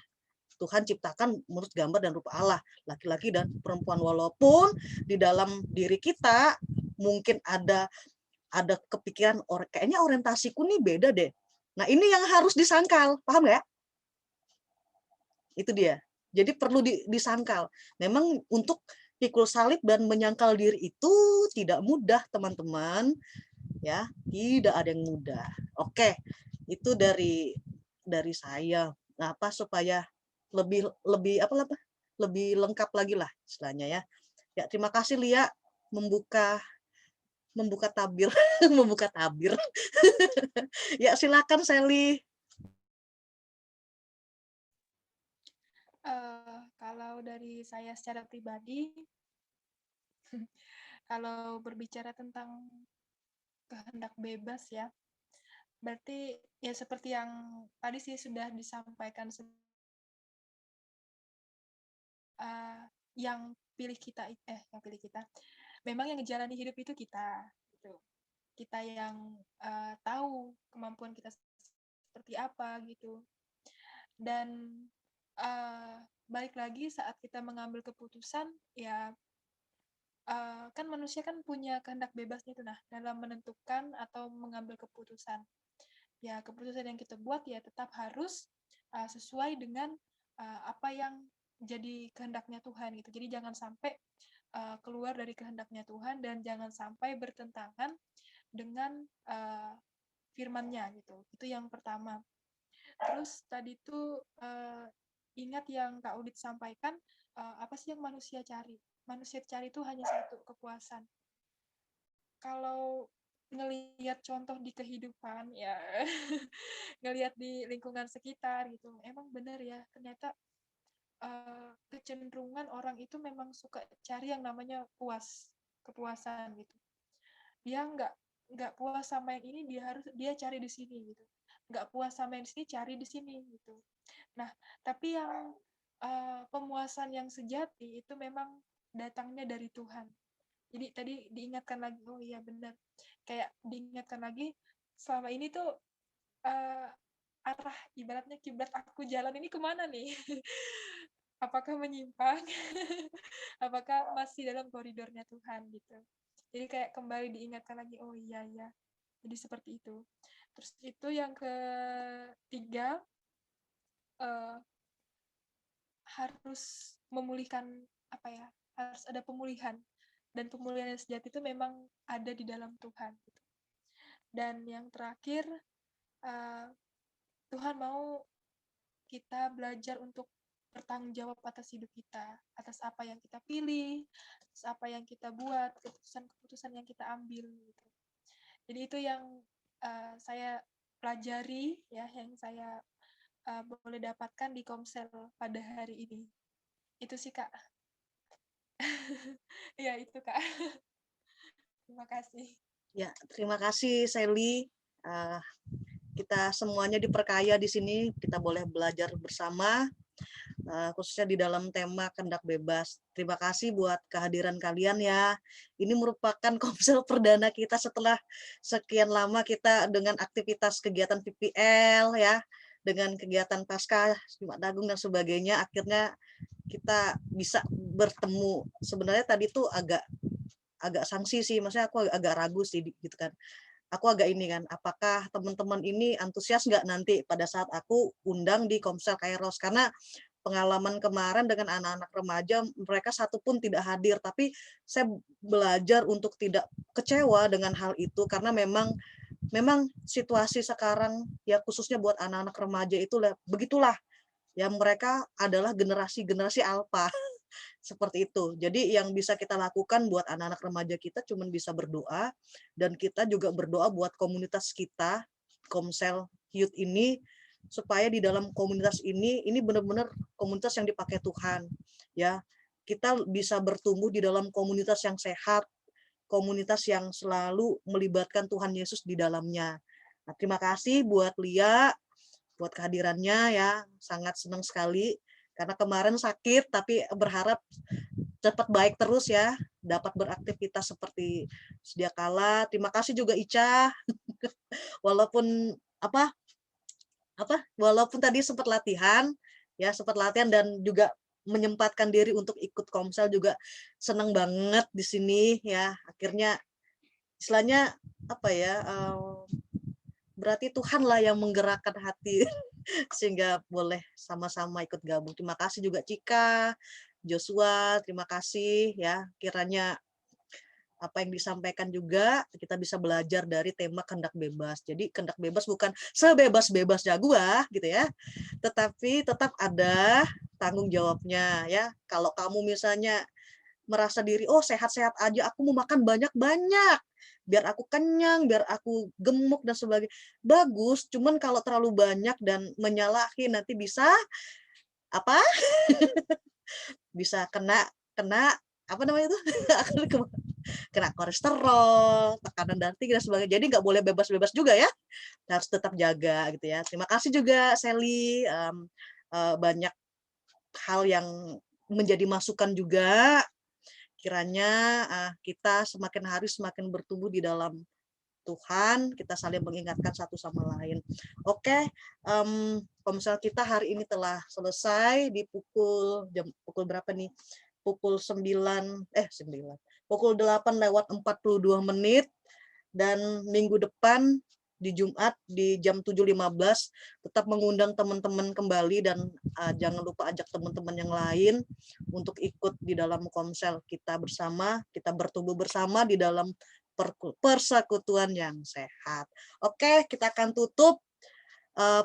Tuhan ciptakan menurut gambar dan rupa Allah, laki-laki dan perempuan, walaupun di dalam diri kita mungkin ada kepikiran kayaknya orientasiku nih beda deh. Nah, ini yang harus disangkal, paham nggak? Itu dia. Jadi perlu disangkal. Memang untuk pikul salib dan menyangkal diri itu tidak mudah, teman-teman. Ya, tidak ada yang mudah. Oke, itu dari saya. Nah, apa supaya lebih lebih lengkap lagi lah istilahnya ya. Ya, terima kasih Lia membuka tabir, membuka tabir. Ya, silakan Sally. Kalau dari saya secara pribadi, kalau berbicara tentang kehendak bebas ya, berarti ya seperti yang tadi sih sudah disampaikan, yang pilih kita, memang yang menjalani hidup itu kita, gitu. Kita yang tahu kemampuan kita seperti apa gitu. Dan balik lagi saat kita mengambil keputusan, ya kan manusia kan punya kehendak bebasnya itu, nah dalam menentukan atau mengambil keputusan. Ya keputusan yang kita buat ya tetap harus sesuai dengan apa yang jadi kehendaknya Tuhan gitu. Jadi jangan sampai keluar dari kehendaknya Tuhan dan jangan sampai bertentangan dengan firman-Nya gitu. Itu yang pertama. Terus tadi tuh ingat yang Kak Udit sampaikan, apa sih yang manusia cari? Manusia cari itu hanya satu, kepuasan. Kalau ngelihat contoh di kehidupan ya, ngelihat di lingkungan sekitar gitu, emang benar ya, ternyata kecenderungan orang itu memang suka cari yang namanya kepuasan gitu. Dia nggak puas sama yang ini, dia cari di sini gitu. Nggak puas sama yang di sini, cari di sini gitu. Nah, tapi yang pemuasan yang sejati itu memang datangnya dari Tuhan. Jadi tadi diingatkan lagi, oh iya benar. Kayak diingatkan lagi, selama ini tuh arah ibaratnya kiblat aku jalan ini kemana nih? apakah menyimpang, apakah masih dalam koridornya Tuhan gitu. Jadi kayak kembali diingatkan lagi, oh iya ya, jadi seperti itu. Terus itu yang ketiga, eh, harus memulihkan apa ya, harus ada pemulihan, dan pemulihan yang sejati itu memang ada di dalam Tuhan gitu. Dan yang terakhir, eh, Tuhan mau kita belajar untuk bertanggung jawab atas hidup kita, atas apa yang kita pilih, atas apa yang kita buat, keputusan-keputusan yang kita ambil gitu. Jadi itu yang saya pelajari ya, yang saya boleh dapatkan di Komsel pada hari ini. Itu sih Kak. Ya itu Kak. Terima kasih. Ya, terima kasih Sally. Uh, kita semuanya diperkaya di sini, kita boleh belajar bersama, khususnya di dalam tema kehendak bebas. Terima kasih buat kehadiran kalian ya. Ini merupakan komsel perdana kita setelah sekian lama kita dengan aktivitas kegiatan PPL ya, dengan kegiatan pasca, Jumat Agung dan sebagainya. Akhirnya kita bisa bertemu. Sebenarnya tadi tuh agak sanksi sih, maksudnya aku agak ragu sih gitu kan. Aku agak ini kan, apakah teman-teman ini antusias nggak nanti pada saat aku undang di Komsel Kairos, karena pengalaman kemarin dengan anak-anak remaja, mereka satu pun tidak hadir, tapi saya belajar untuk tidak kecewa dengan hal itu, karena memang situasi sekarang ya khususnya buat anak-anak remaja itu begitulah, ya mereka adalah generasi alfa. Seperti itu. Jadi yang bisa kita lakukan buat anak-anak remaja kita cuma bisa berdoa, dan kita juga berdoa buat komunitas kita, Komsel Youth ini, supaya di dalam komunitas ini benar-benar komunitas yang dipakai Tuhan. Ya, kita bisa bertumbuh di dalam komunitas yang sehat, komunitas yang selalu melibatkan Tuhan Yesus di dalamnya. Nah, terima kasih buat Lia, buat kehadirannya ya, sangat senang sekali. Karena kemarin sakit, tapi berharap cepat baik terus ya, dapat beraktivitas seperti sedia kala. Terima kasih juga Ica, walaupun walaupun tadi sempat latihan dan juga menyempatkan diri untuk ikut Komsel, juga senang banget di sini ya. Akhirnya istilahnya berarti Tuhan lah yang menggerakkan hati sehingga boleh sama-sama ikut gabung. Terima kasih juga Cika, Joshua, terima kasih ya. Kiranya apa yang disampaikan juga kita bisa belajar dari tema kehendak bebas. Jadi kehendak bebas bukan sebebas-bebas jagoan gitu ya, tetapi tetap ada tanggung jawabnya ya. Kalau kamu misalnya merasa diri, oh sehat-sehat aja, aku mau makan banyak-banyak, biar aku kenyang, biar aku gemuk dan sebagainya. Bagus, cuman kalau terlalu banyak dan menyalahi nanti bisa apa? Bisa kena apa namanya itu? Kena kolesterol, tekanan darah tinggi dan sebagainya. Jadi nggak boleh bebas-bebas juga ya. Harus tetap jaga gitu ya. Terima kasih juga Sally, banyak hal yang menjadi masukan juga. Kiranya kita semakin hari semakin bertumbuh di dalam Tuhan, kita saling mengingatkan satu sama lain. Oke, Komsel kita hari ini telah selesai di pukul berapa nih? Pukul 9, pukul 8:42, dan minggu depan di Jumat di jam 7.15 tetap mengundang teman-teman kembali, dan jangan lupa ajak teman-teman yang lain untuk ikut di dalam Komsel kita bersama, kita bertumbuh bersama di dalam persekutuan yang sehat. Oke, kita akan tutup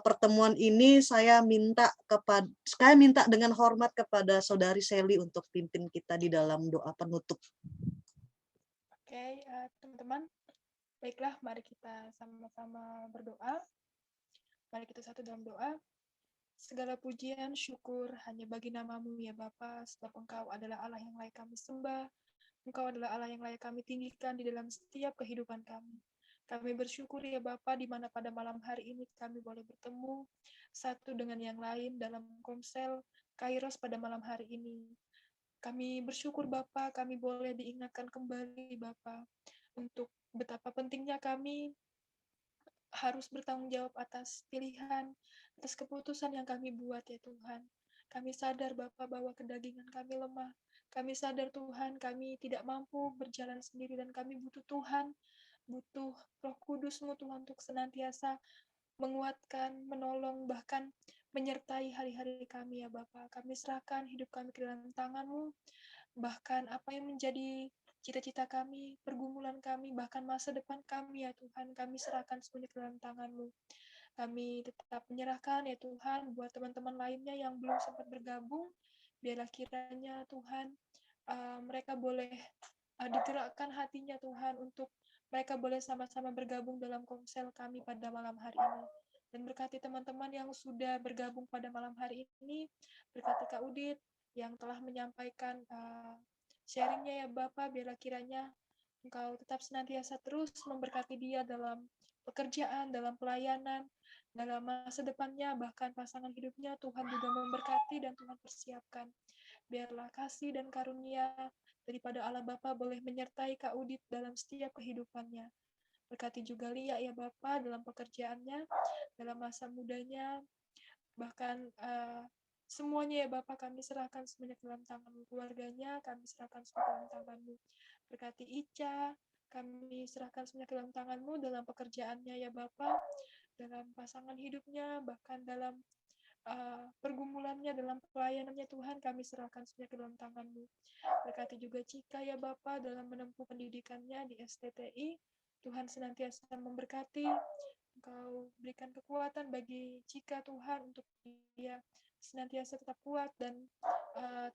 pertemuan ini. Saya minta dengan hormat kepada Saudari Sally untuk pimpin kita di dalam doa penutup. Oke, teman-teman, baiklah, mari kita sama-sama berdoa. Mari kita satu dalam doa. Segala pujian, syukur hanya bagi nama-Mu ya Bapa, sebab Engkau adalah Allah yang layak kami sembah. Engkau adalah Allah yang layak kami tinggikan di dalam setiap kehidupan kami. Kami bersyukur ya Bapa, di mana pada malam hari ini kami boleh bertemu satu dengan yang lain dalam Komsel Kairos pada malam hari ini. Kami bersyukur Bapa, kami boleh diingatkan kembali Bapa, untuk betapa pentingnya kami harus bertanggung jawab atas pilihan, atas keputusan yang kami buat ya Tuhan. Kami sadar Bapa bahwa kedagingan kami lemah. Kami sadar Tuhan kami tidak mampu berjalan sendiri dan kami butuh Tuhan, butuh Roh Kudus-Mu Tuhan untuk senantiasa menguatkan, menolong, bahkan menyertai hari-hari kami ya Bapa. Kami serahkan hidup kami ke dalam tangan-Mu, bahkan apa yang menjadi cita-cita kami, pergumulan kami, bahkan masa depan kami ya Tuhan, kami serahkan semuanya ke dalam tangan-Mu. Kami tetap menyerahkan ya Tuhan buat teman-teman lainnya yang belum sempat bergabung, biarlah kiranya Tuhan mereka boleh digerakkan hatinya Tuhan untuk mereka boleh sama-sama bergabung dalam komsel kami pada malam hari ini. Dan berkati teman-teman yang sudah bergabung pada malam hari ini, berkati Kak Udit yang telah menyampaikan sharingnya ya Bapak, biarlah kiranya Engkau tetap senantiasa terus memberkati dia dalam pekerjaan, dalam pelayanan, dalam masa depannya, bahkan pasangan hidupnya Tuhan juga memberkati dan Tuhan persiapkan. Biarlah kasih dan karunia daripada Allah Bapa boleh menyertai Kak Udit dalam setiap kehidupannya. Berkati juga Lia ya Bapa dalam pekerjaannya, dalam masa mudanya, bahkan semuanya ya Bapak kami serahkan semuanya ke dalam tangan-Mu. Keluarganya kami serahkan semua ke dalam tangan-Mu. Berkati Ica, kami serahkan semuanya ke dalam tangan-Mu dalam pekerjaannya ya Bapak, dalam pasangan hidupnya, bahkan dalam pergumulannya, dalam pelayanannya Tuhan, kami serahkan semuanya ke dalam tangan-Mu. Berkati juga Cika ya Bapak dalam menempuh pendidikannya di STTI, Tuhan senantiasa memberkati, Engkau berikan kekuatan bagi Cika Tuhan untuk dia senantiasa tetap kuat dan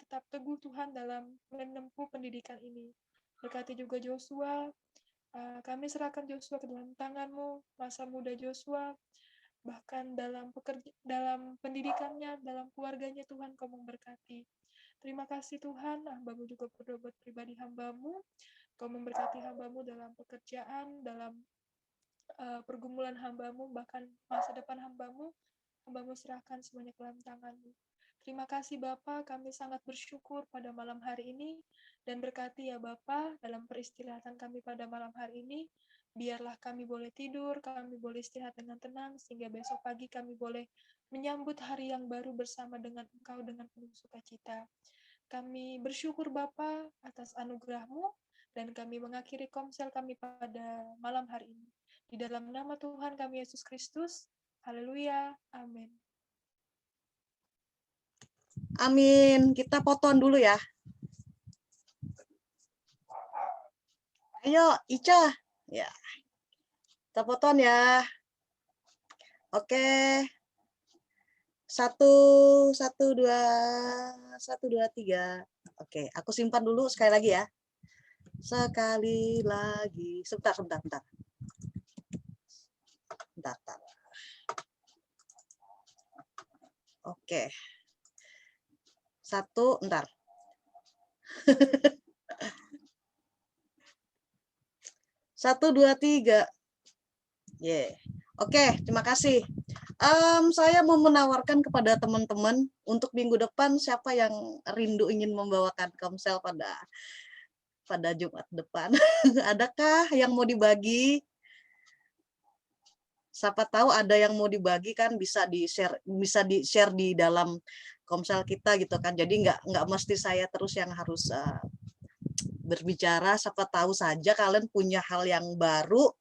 tetap teguh Tuhan dalam menempuh pendidikan ini. Berkati juga Joshua, kami serahkan Joshua ke dalam tangan-Mu, masa muda Joshua, bahkan dalam pendidikannya, dalam keluarganya Tuhan Kau memberkati. Terima kasih Tuhan, hamba-Mu juga berdoa buat pribadi hamba-Mu, Kau memberkati hamba-Mu dalam pekerjaan, dalam pergumulan hamba-Mu, bahkan masa depan hamba-Mu serahkan semuanya ke dalam tangan-Mu. Terima kasih Bapa, kami sangat bersyukur pada malam hari ini, dan berkati ya Bapa dalam peristirahatan kami pada malam hari ini, biarlah kami boleh tidur, kami boleh istirahat dengan tenang, sehingga besok pagi kami boleh menyambut hari yang baru bersama dengan Engkau dengan penuh sukacita. Kami bersyukur Bapa atas anugerah-Mu, dan kami mengakhiri komsel kami pada malam hari ini. Di dalam nama Tuhan kami Yesus Kristus, haleluya, amin. Amin. Kita fotoan dulu ya. Ayo, Ica. Ya. Kita fotoan ya. Oke. 1, 1, 2, 1, 2, 3. Oke, aku simpan dulu sekali lagi ya. Sekali lagi. Sebentar. Bentar. Oke. 1, bentar. 1, 2, 3. Oke, terima kasih. Saya mau menawarkan kepada teman-teman untuk minggu depan siapa yang rindu ingin membawakan komsel pada Jumat depan. Adakah yang mau dibagi? Siapa tahu ada yang mau dibagi kan, bisa di-share di dalam komsel kita gitu kan. Jadi nggak mesti saya terus yang harus berbicara. Siapa tahu saja kalian punya hal yang baru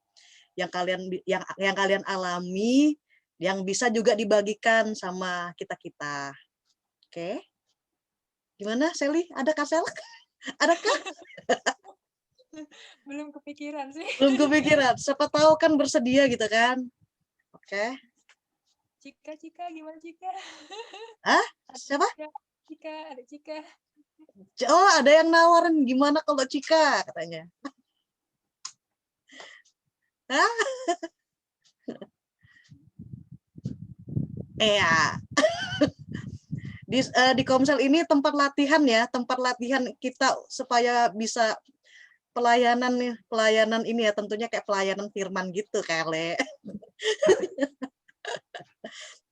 yang kalian alami, yang bisa juga dibagikan sama kita-kita. Oke. Gimana Sally? Ada Kak Sel? Adakah? Belum kepikiran sih. Belum kepikiran. Siapa tahu kan bersedia gitu kan. Oke. Cika, gimana Cika? Hah? Siapa? Cika, ada Cika. Oh, ada yang nawarin gimana kalau Cika katanya. Hah? Ya. Di komsel ini tempat latihan ya, tempat latihan kita supaya bisa pelayanan ini ya, tentunya kayak pelayanan firman gitu kali.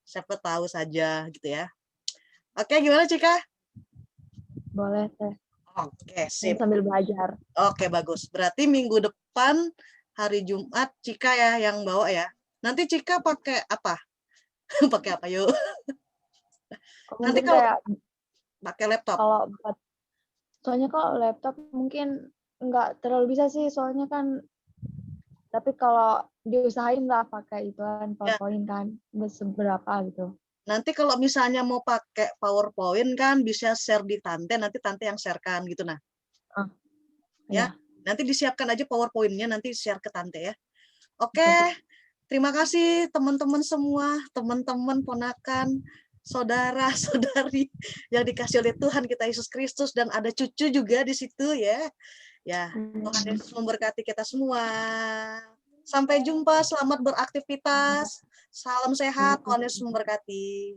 Siapa tahu saja gitu ya. Oke, gimana Cika? Boleh Teh. Oke, sip. Sambil belajar. Oke, bagus. Berarti minggu depan hari Jumat Cika ya yang bawa ya. Nanti Cika pakai apa? Pakai apa yuk? Nanti Mungkin kalau kayak pakai laptop. kalau buat soalnya kalau laptop mungkin nggak terlalu bisa sih, soalnya kan tapi kalau diusahain lah pakai ituan Ya, PowerPoint kan seberapa gitu. nanti kalau misalnya mau pakai PowerPoint kan bisa share di Tante, nanti Tante yang share-kan gitu nah. Ah, Ya, iya. nanti disiapkan aja PowerPoint-nya, nanti share ke Tante ya. Oke, Oke. terima kasih teman-teman semua, teman-teman, ponakan, saudara-saudari yang dikasih oleh Tuhan kita Yesus Kristus, dan ada cucu juga di situ ya. Ya, Tuhan Yesus memberkati kita semua. Sampai jumpa, selamat beraktivitas. Salam sehat, Tuhan Yesus memberkati.